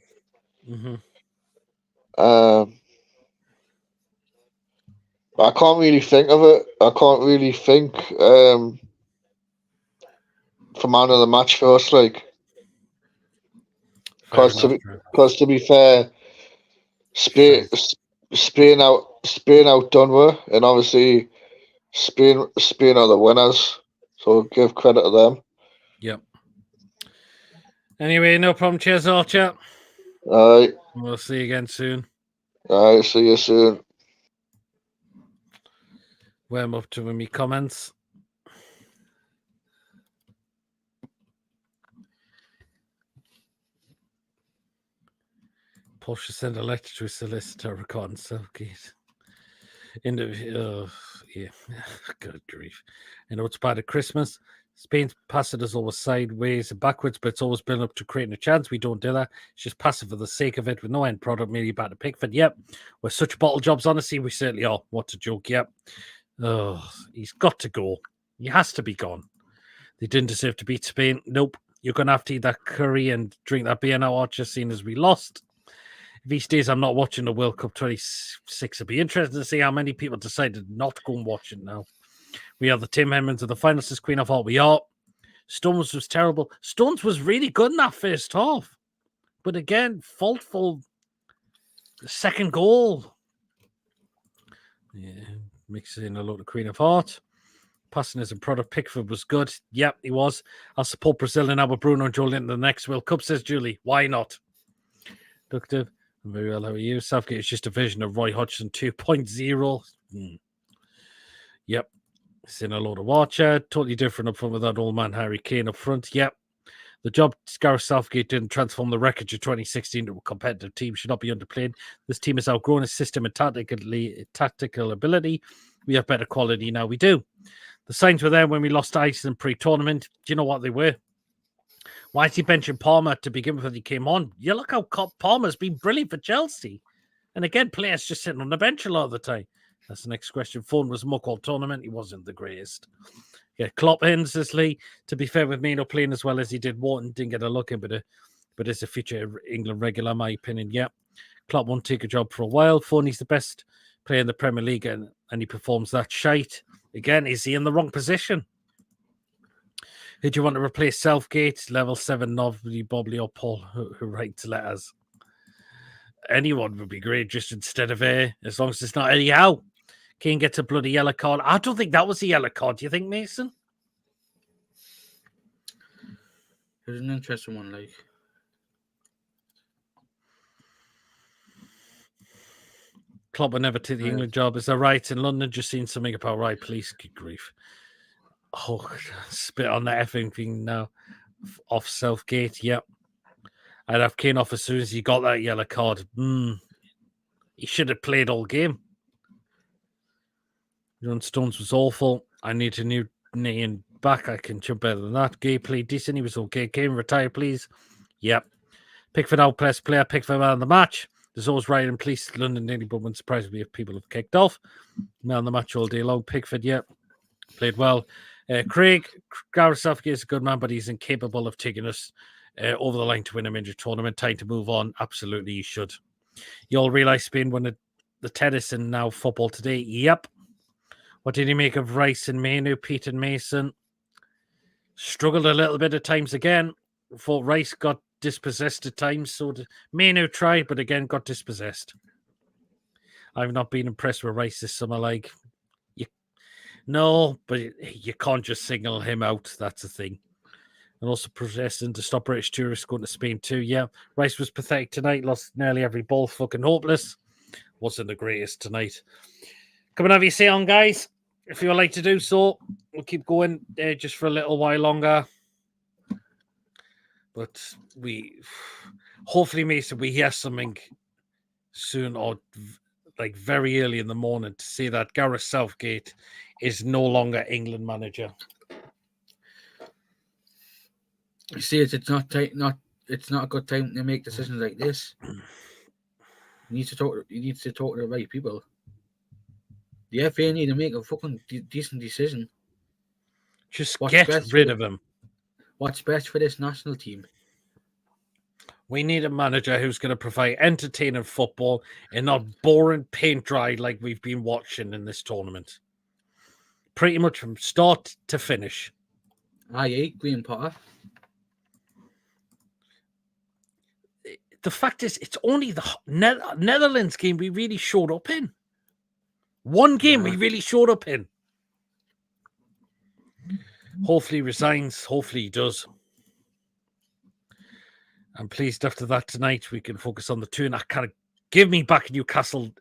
I can't really think of it. I can't really think for man of the match first, like. Because to be fair, Spain outdone and obviously Spain are the winners, so give credit to them. Yep. Anyway, no problem. Cheers, Archer. All right. We'll see you again soon. All right. See you soon. Where I'm up to with me comments. Paul should send a letter to a solicitor recording Southgate. Yeah, good grief. You know, it's bad at Christmas. Spain's passing us always sideways and backwards, but it's always been up to creating a chance. We don't do that. It's just passive for the sake of it with no end product, merely bad at Pickford. Yep. We're such bottle jobs, honestly. We certainly are. What a joke. Yep. Oh, he's got to go. He has to be gone. They didn't deserve to beat Spain. Nope. You're going to have to eat that curry and drink that beer now, Archer, seeing as we lost. If he stays, I'm not watching the World Cup 26. It'll be interesting to see how many people decided not to go and watch it now. We are the Tim Hemmans of the finals as Queen of Heart. We are. Stones was terrible. Stones was really good in that first half. But again, faultful second goal. Yeah, mixing a lot of Queen of Heart. Passing as a product. Pickford was good. Yep, he was. I'll support Brazil and with Bruno and Joel in the next World Cup, says Julie. Why not? Productive. Very well. How are you? Southgate is just a version of Roy Hodgson 2.0. Yep. It's in a load of Watcher. Totally different up front with that old man Harry Kane up front. Yep. The job Gareth Southgate didn't transform the wreckage of 2016 into a competitive team should not be underplayed. This team has outgrown its system and tactical ability. We have better quality now. We do. The signs were there when we lost to Iceland pre-tournament. Do you know what they were? Why is he benching Palmer to begin with when he came on? You look how Palmer's been brilliant for Chelsea. And again, players just sitting on the bench a lot of the time. That's the next question. Foden was a muck all tournament. He wasn't the greatest. Yeah, Klopp ends this league. To be fair, with Mino playing as well as he did, Wharton didn't get a look in, but as a future England regular, in my opinion, yeah. Klopp won't take a job for a while. Foden's the best player in the Premier League, and he performs that shite. Again, is he in the wrong position? Who do you want to replace Southgate? Level 7, Novely, Bobley, or Paul, who writes letters? Anyone would be great, just instead of as long as it's not Eddie Howe. Kane gets a bloody yellow card. I don't think that was a yellow card. Do you think, Mason? It was an interesting one, like. Klopp will never take the England job. Is that right? In London, just seen something about right police. Good grief. Oh, spit on that effing thing now. Off Southgate, yep. I'd have Kane off as soon as he got that yellow card. He should have played all game. John Stones was awful. I need a new knee and back. I can jump better than that. Gay played decent. He was okay. Kane, retire, please. Yep. Pickford outpressed player. Pickford man of the match. There's always right in police. London nearly but wouldn't surprise me if people have kicked off. Man of the match all day long. Pickford, yep. Played well. Craig, Gareth Southgate is a good man, but he's incapable of taking us over the line to win a major tournament. Time to move on. Absolutely, you should. You all realise Spain won the tennis and now football today? Yep. What did he make of Rice and Manu, Pete and Mason? Struggled a little bit at times again. Thought Rice got dispossessed at times. So Manu tried, but again got dispossessed. I've not been impressed with Rice this summer. Like, no, but you can't just single him out. That's the thing. And also protesting to stop British tourists going to Spain too. Yeah, Rice was pathetic tonight. Lost nearly every ball. Fucking hopeless. Wasn't the greatest tonight. Come and have your say on, guys. If you would like to do so, we'll keep going just for a little while longer. But hopefully, Mason, we hear something soon or like very early in the morning to say that Gareth Southgate is no longer England manager. You see, it's not a good time to make decisions like this. You need to talk to the right people. The FA need to make a fucking decent decision. Just get rid of him. What's best for this national team? We need a manager who's going to provide entertaining football and not boring paint dry like we've been watching in this tournament. Pretty much from start to finish. I Graham Potter. The fact is, it's only the Netherlands game we really showed up in. One game we really showed up in. Hopefully he resigns. Hopefully he does. I'm pleased after that tonight we can focus on the two and I kind of give me back Newcastle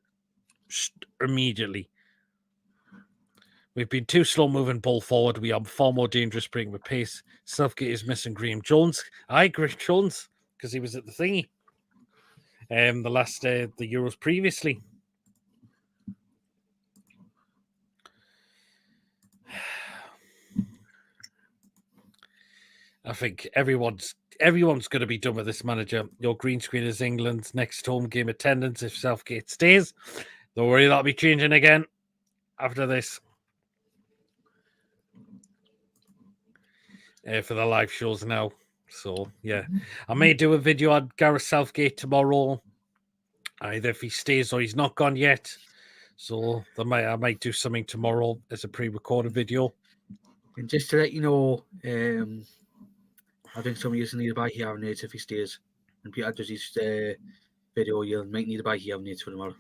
immediately. We've been too slow moving ball forward. We are far more dangerous bringing with pace. Southgate is missing Graham Jones. Graham Jones, because he was at the thingy. The last the Euros previously. I think everyone's going to be done with this manager. Your green screen is England's next home game attendance if Southgate stays. Don't worry, that'll be changing again after this. For the live shows now. So, yeah. I may do a video on Gareth Southgate tomorrow. Either if he stays or he's not gone yet. So, I might do something tomorrow as a pre-recorded video. And just to let you know, I think some of you need to buy hearing aids if he stays. And Peter does his video, you might need to buy hearing aids for tomorrow.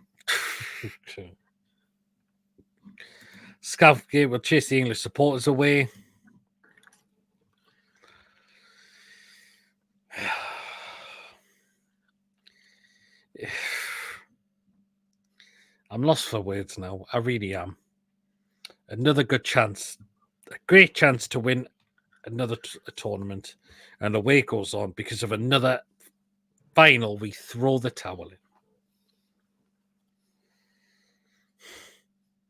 Southgate will chase the English supporters away. I'm lost for words now. I really am. Another good chance. A great chance to win another tournament, and away it goes on because of another final. We throw the towel in.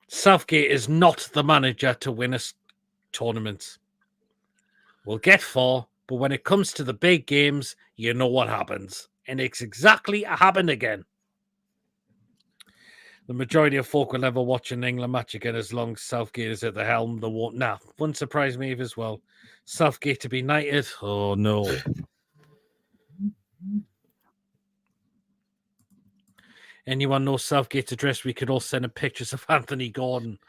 Southgate is not the manager to win us tournaments. We'll get 4, but when it comes to the big games, you know what happens. And it's exactly happened again. The majority of folk will never watch an England match again as long as Southgate is at the helm. They won't. Nah, wouldn't surprise me as well. Southgate to be knighted? Oh, no. Anyone know Southgate's address? We could all send him pictures of Anthony Gordon.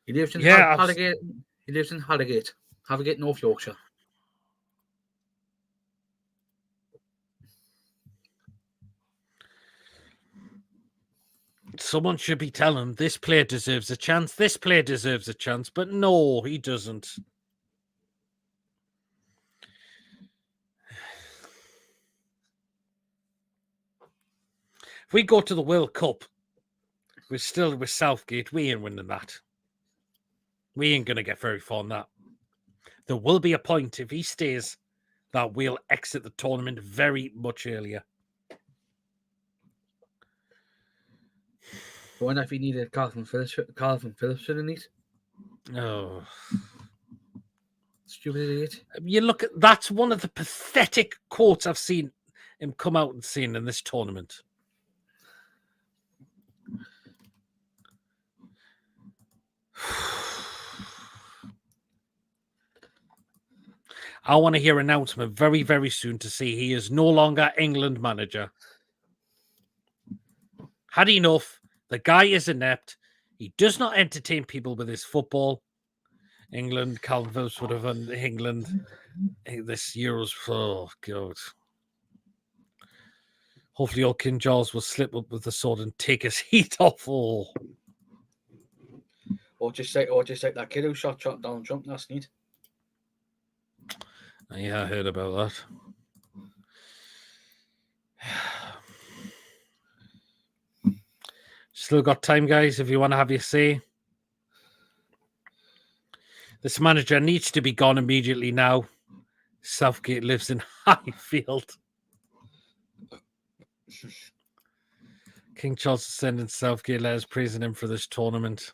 He lives in Yeah, Harrogate. He lives in Harrogate, North Yorkshire. Someone should be telling him this player deserves a chance. This player deserves a chance. But no, he doesn't. If we go to the World Cup, we're still with Southgate. We ain't winning that. We ain't going to get very far on that. There will be a point, if he stays, that we'll exit the tournament very much earlier. I wonder if he needed Calvin Phillips for the night. Oh. Stupid idiot. You look at that's one of the pathetic quotes I've seen him come out and seen in this tournament. I want to hear an announcement very, very soon to see he is no longer England manager. Had enough. The guy is inept. He does not entertain people with his football. England, Calvin Phillips would have won England. This Euros, oh God. Hopefully old King Charles will slip up with the sword and take his heat off. Oh. Or just like that kid who shot Donald Trump last night. Yeah, I heard about that. Still got time, guys, if you want to have your say. This manager needs to be gone immediately now. Southgate lives in Highfield. King Charles is sending Southgate letters praising him for this tournament.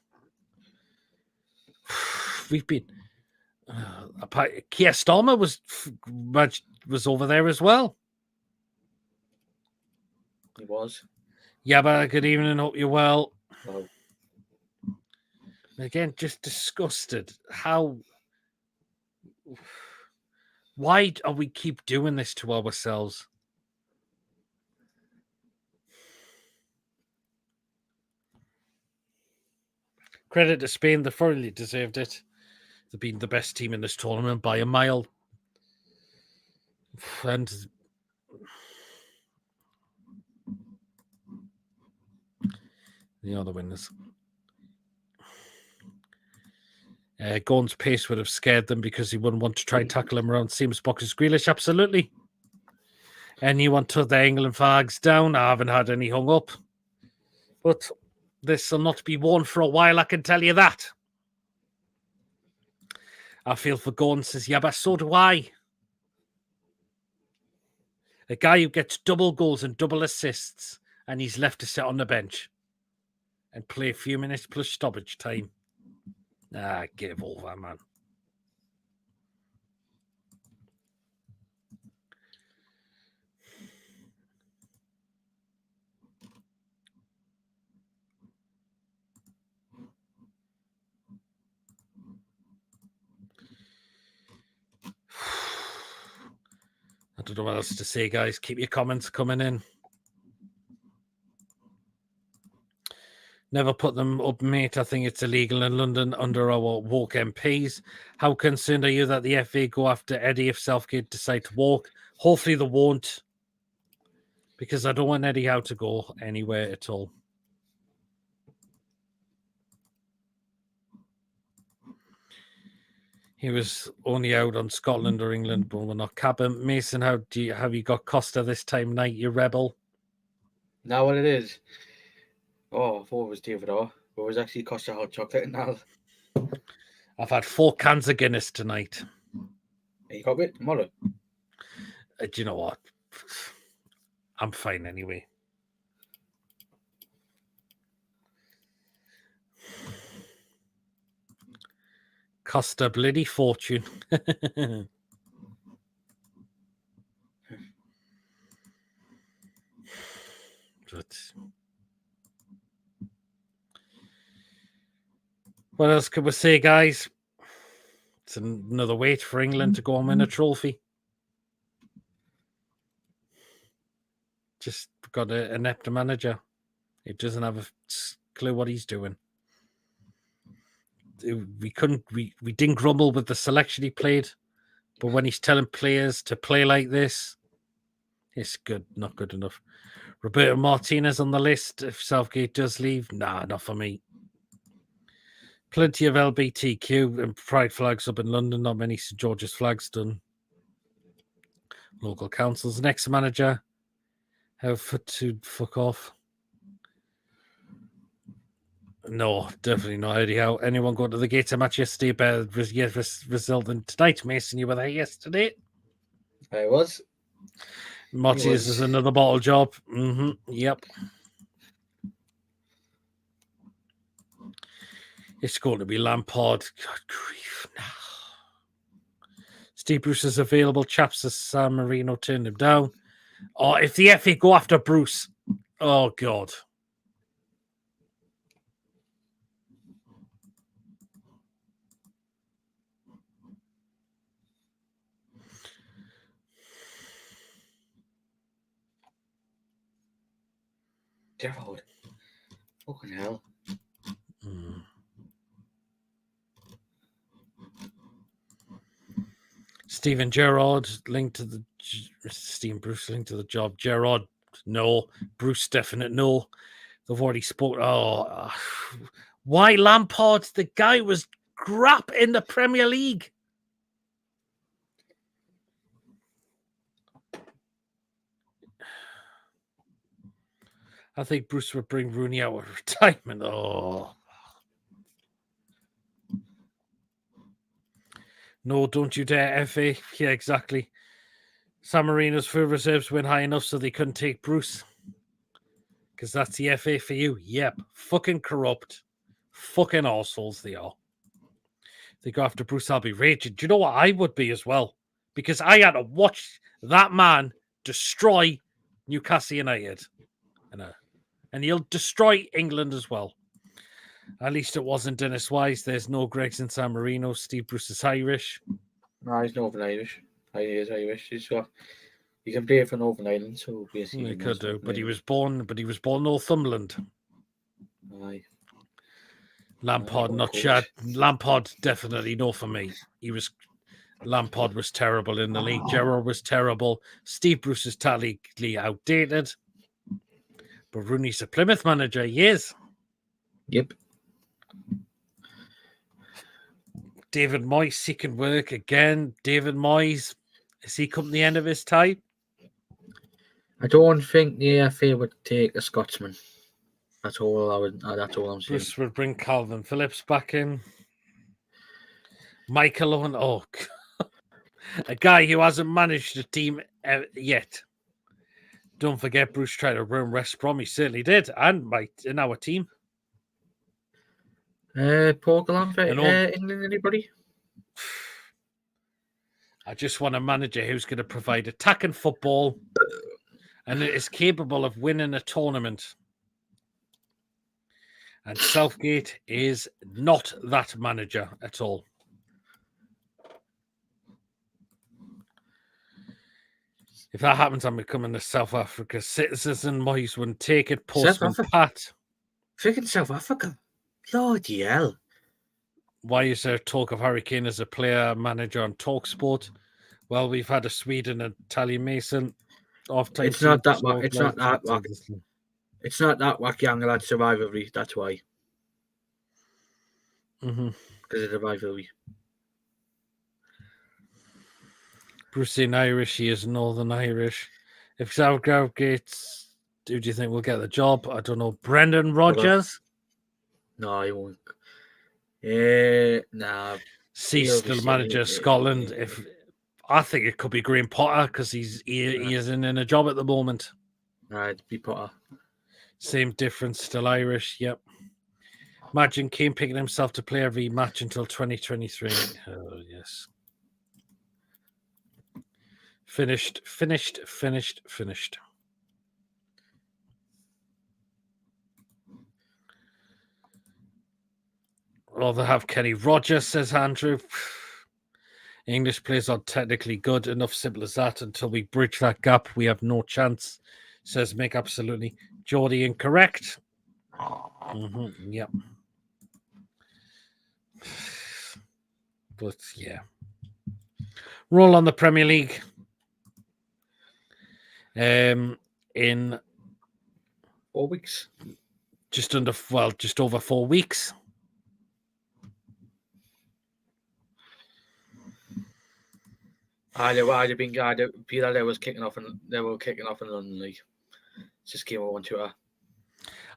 We've been... Keir Starmer was over there as well. He was. Yeah, but good evening. Hope you're well. Oh. Again, just disgusted. Why are we keep doing this to ourselves? Credit to Spain, they thoroughly deserved it. They've been the best team in this tournament by a mile. And the other winners. Gordon's pace would have scared them because he wouldn't want to try and tackle him around Seamus Box's Grealish. Absolutely. Anyone took the England flags down? I haven't had any hung up. But this will not be worn for a while, I can tell you that. I feel for Gordon, says, yeah, but so do I. A guy who gets double goals and double assists, and he's left to sit on the bench and play a few minutes plus stoppage time. Give over, man. I don't know what else to say, guys. Keep your comments coming in. Never put them up, mate. I think it's illegal in London under our woke MPs. How concerned are you that the FA go after Eddie if Southgate decide to walk? Hopefully they won't, because I don't want Eddie Howe to go anywhere at all. He was only out on Scotland or England, but we're not capping. Mason, have you got Costa this time night, you rebel? Now what it is? Oh, I thought it was David O. But it was actually Costa hot chocolate now. I've had 4 cans of Guinness tonight. You got it tomorrow. Do you know what? I'm fine anyway. Cost a bloody fortune. But what else could we say, guys? It's another wait for England to go and win a trophy. Just got an inept manager. He doesn't have a clue what he's doing. We didn't grumble with the selection he played, but when he's telling players to play like this, it's good, not good enough. Roberto Martinez on the list. If Southgate does leave, nah, not for me. Plenty of LGBTQ and pride flags up in London. Not many St George's flags done. Local councils. Next manager. Have to fuck off. No, definitely not. Anyhow, anyone going to the Gator match yesterday? Better result than tonight, Mason. You were there yesterday. I was. Martinez is another bottle job. Yep. It's going to be Lampard. God grief. No. Steve Bruce is available. Chaps as San Marino turned him down. Oh, if the FA go after Bruce. Oh, God. Gerald. Fucking hell. Steven Gerrard linked to the Steve Bruce linked to the job. Gerrard, no. Bruce, definite no. They've already spoken. Oh, why Lampard? The guy was crap in the Premier League. I think Bruce would bring Rooney out of retirement. Oh. No, don't you dare, FA. Yeah, exactly. San Marino's full reserves went high enough so they couldn't take Bruce. Because that's the FA for you. Yep. Fucking corrupt. Fucking arseholes they are. If they go after Bruce, I'll be raging. Do you know what I would be as well? Because I had to watch that man destroy Newcastle United. And he'll destroy England as well. At least it wasn't Dennis Wise. There's no Gregson San Marino. Steve Bruce is Irish. No, he's Northern Irish. He is Irish. He can play for Northern Ireland, so basically He could do, but he was born Northumberland. Aye. Lampard, not Chad. Lampard, definitely no for me. Lampard was terrible in the league. Gerrard was terrible. Steve Bruce is totally outdated. But Rooney's a Plymouth manager. He is. Yep. David Moyes seeking work again. David Moyes, is he come to the end of his time? I don't think the FA would take a Scotsman. That's all I'm saying. Bruce would bring Calvin Phillips back in. Michael Owen. Oh, a guy who hasn't managed a team yet. Don't forget, Bruce tried to ruin West Brom. He certainly did, and in our team. Paul Gallant for England, anybody? I just want a manager who's going to provide attacking football and is capable of winning a tournament. And Southgate is not that manager at all. If that happens, I'm becoming a South Africa citizen. Moyes wouldn't take it. Postman Pat. Freaking South Africa. Bloody hell. Why is there talk of Harry Kane as a player manager on TalkSport? Well, we've had a Sweden and Italian Mason off time. It's not that wacky. It's not that wacky angle at survival. That's why. Because of the rivalry. Bruce in Irish, he is Northern Irish. If Southgate, who do you think will get the job? I don't know. Brendan Rodgers? No, he won't. Nah. Still manager of Scotland. If I think it could be Graham Potter because he isn't in a job at the moment. Right, be Potter. Same difference, still Irish. Yep. Imagine Kane picking himself to play every match until 2023. Oh, yes. Finished. Well, they have Kenny Rogers, says Andrew. English players are technically good, enough simple as that. Until we bridge that gap, we have no chance, says Mick. Absolutely. Geordie incorrect. Yep. But yeah. Roll on the Premier League. In 4 weeks. just over 4 weeks. They was kicking off, and they were kicking off in London League. Just came on Twitter.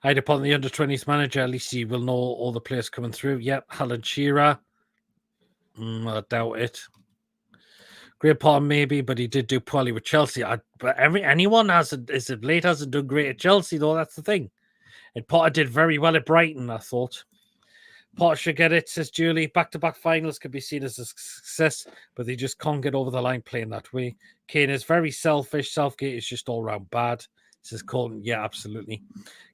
I'd upon the under-20s manager, at least he will know all the players coming through. Yep, Alan Shearer. I doubt it. Great Potter maybe, but he did do poorly with Chelsea. But anyone hasn't done great at Chelsea though. That's the thing. And Potter did very well at Brighton, I thought. Potter should get it, says Julie. Back-to-back finals could be seen as a success, but they just can't get over the line playing that way. Kane is very selfish. Southgate is just all-round bad, says Colton. Yeah, absolutely.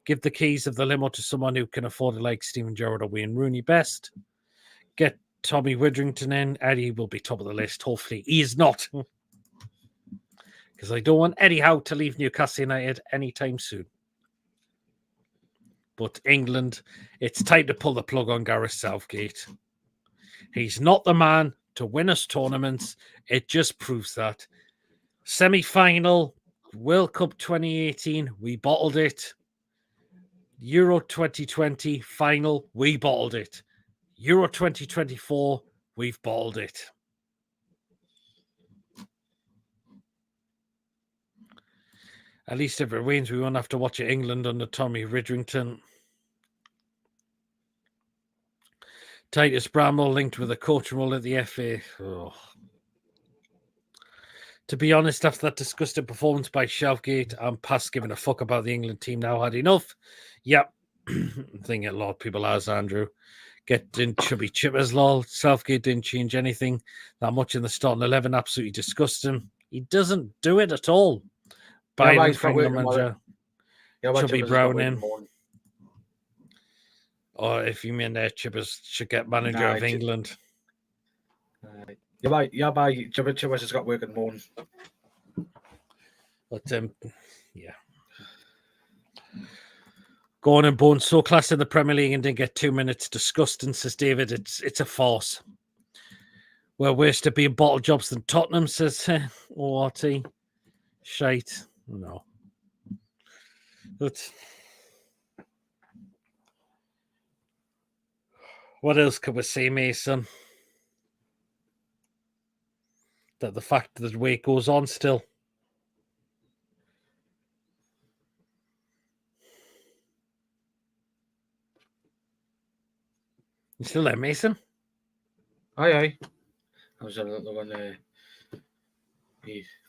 Give the keys of the limo to someone who can afford it, like Steven Gerrard or Wayne Rooney best. Get Tommy Witherington in. Eddie will be top of the list. Hopefully he is not. Because I don't want Eddie Howe to leave Newcastle United anytime soon. But England, it's time to pull the plug on Gareth Southgate. He's not the man to win us tournaments. It just proves that. Semi-final, World Cup 2018, we bottled it. Euro 2020, final, we bottled it. Euro 2024, we've bottled it. At least if it rains, we won't have to watch England under Tommy Witherington. Titus Bramwell linked with a coaching role at the FA. Oh. To be honest, after that disgusting performance by Southgate, I'm past giving a fuck about the England team now. Had enough. Yep. I think a lot of people has, Andrew. Getting chubby chippers, lol. Southgate didn't change anything that much in the starting 11. Absolutely disgusting. He doesn't do it at all. Biden, England manager. Chubby Brown in. Or if you mean Chippers should get manager of England. Chippers has got work in the morning. But yeah. Going and Bones, so class in the Premier League and didn't get 2 minutes. Disgusting, says David. It's a farce. We're worse to be in bottle jobs than Tottenham, says ORT. Shite. No. But what else could we say, Mason? That the fact that the wait goes on still. You still there, Mason? Aye. I was on the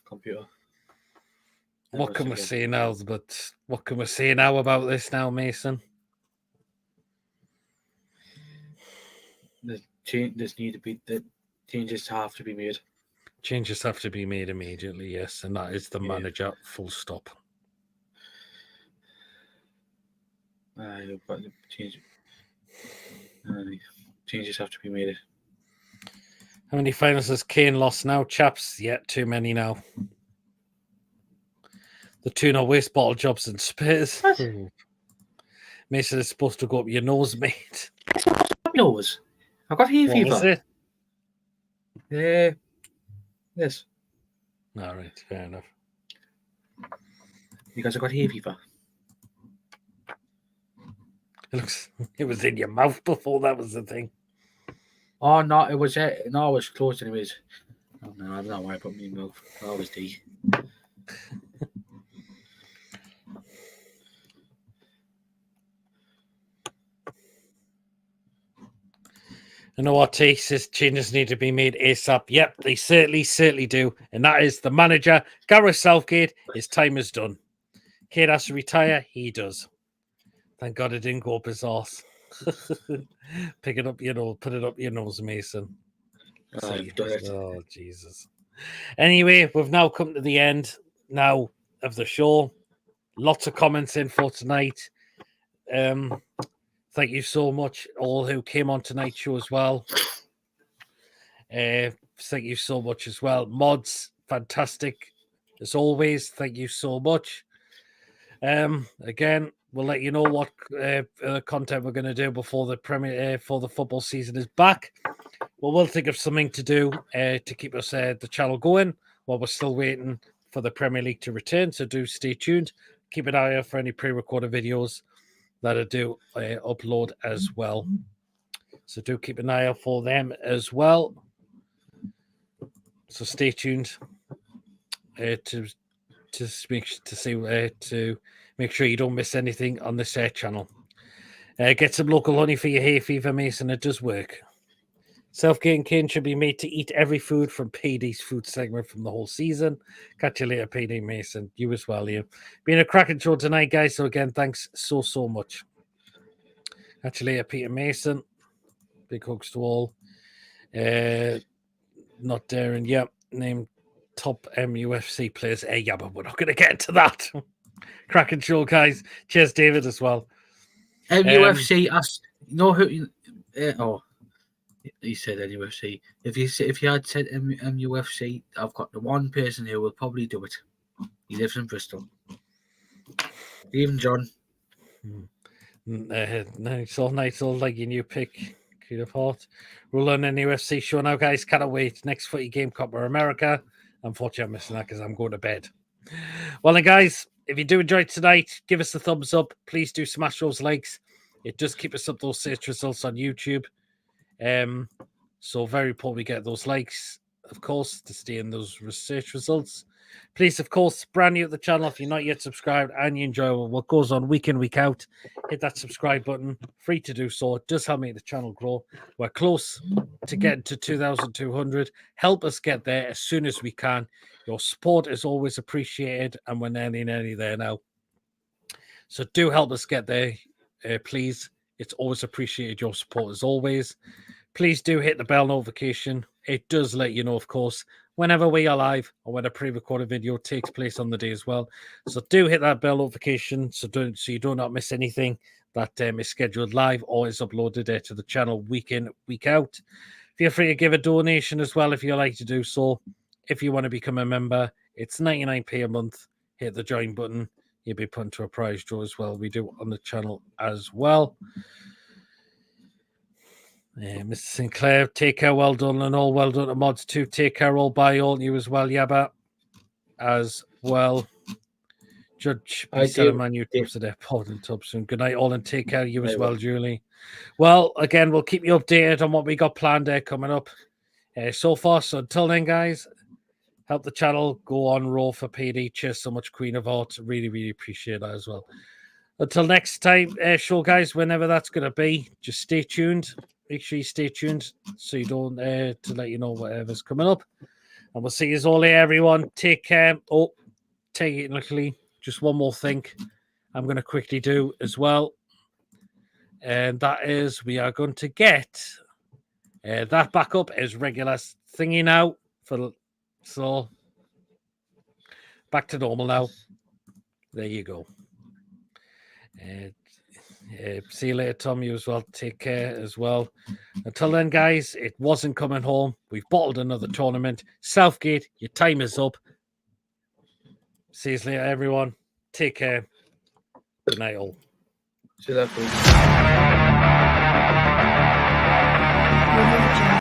computer. What can we say now? But what can we say now about this now, Mason? The changes have to be made. Changes have to be made immediately, yes, and that is the manager. Full stop. But changes have to be made. How many finals has Kane lost now, chaps? Yet too many now. The two no waste bottle jobs and Spurs. Mason is supposed to go up your nose, mate. Nose. I've got hay fever. What was it? Yes. All right, fair enough. You guys have got hay fever. It was in your mouth before that was the thing. Oh no, it was closed anyways. Oh, no, I don't know why I put me in my mouth. I always do. You know what, T says changes need to be made ASAP. Yep, they certainly do. And that is the manager, Gareth Southgate. His time is done. Kate has to retire. He does. Thank God it didn't go up his arse. Pick it up, put it up your nose, Mason. You've done it. Oh, Jesus. Anyway, we've now come to the end now of the show. Lots of comments in for tonight. Thank you so much, all who came on tonight's show as well. Thank you so much as well. Mods, fantastic as always. Thank you so much. Again, we'll let you know what content we're going to do before the for the football season is back. We'll think of something to do to keep us the channel going while we're still waiting for the Premier League to return. So do stay tuned. Keep an eye out for any pre-recorded videos that I do upload as well. So do keep an eye out for them as well. So stay tuned to make sure you don't miss anything on this channel. Get some local honey for your hay fever, Mason. It does work. Southgate and Kane should be made to eat every food from PD's food segment from the whole season. Catch you later, PD Mason. You as well, Liam. Been a cracking show tonight, guys. So again, thanks so much. Catch you later, Peter Mason. Big hugs to all. Not daring. Yep. Name top MUFC players. Yeah, but we're not going to get into that. Cracking show, guys. Cheers, David, as well. MUFC. You know who? He said MUFC. If you had said MUFC, I've got the one person who will probably do it. He lives in Bristol. Even John. No, it's all nice, all like your new pick. Could have thought. We'll learn an UFC show now, guys. Cannot wait. Next footy game, Copa America. Unfortunately, I'm missing that because I'm going to bed. Well, then, guys, if you do enjoy tonight, give us a thumbs up. Please do smash those likes. It does keep us up those search results on YouTube. So very important we get those likes, of course, to stay in those research results. Please, of course, brand new to the channel. If you're not yet subscribed and you enjoy what goes on week in, week out, hit that subscribe button. Free to do so. It does help make the channel grow. We're close to getting to 2,200. Help us get there as soon as we can. Your support is always appreciated, and we're nearly there now. So do help us get there, please. It's always appreciated, your support as always. Please do hit the bell notification. It does let you know, of course, whenever we are live or when a pre-recorded video takes place on the day as well. So do hit that bell notification so you do not miss anything that is scheduled live or is uploaded to the channel week in, week out. Feel free to give a donation as well if you like to do so. If you want to become a member, it's 99p a month. Hit the join button. You'll be put into a prize draw as well. We do on the channel as well. Mr. Sinclair, take care, well done, and all well done to mods too. Take care, all by all, you as well, Yabba, as well. Judge, I said, man, you tips today, Paul Thompson. Good night, all, and take care, you as well, Julie. Well, again, we'll keep you updated on what we got planned there coming up so far. So until then, guys, help the channel go on roll for PD. Cheers so much, Queen of Hearts. Really appreciate that as well. Until next time, show, guys, whenever that's going to be, just stay tuned. Make sure you stay tuned so you don't to let you know whatever's coming up. And we'll see you all here, everyone. Take care. Oh, take it luckily. Just one more thing I'm going to quickly do as well. And that is we are going to get that back up as regular thingy now. So back to normal now. There you go. See you later, Tom. You as well. Take care as well. Until then, guys, it wasn't coming home. We've bottled another tournament. Southgate, your time is up. See you later, everyone. Take care. Good night, all. See you later.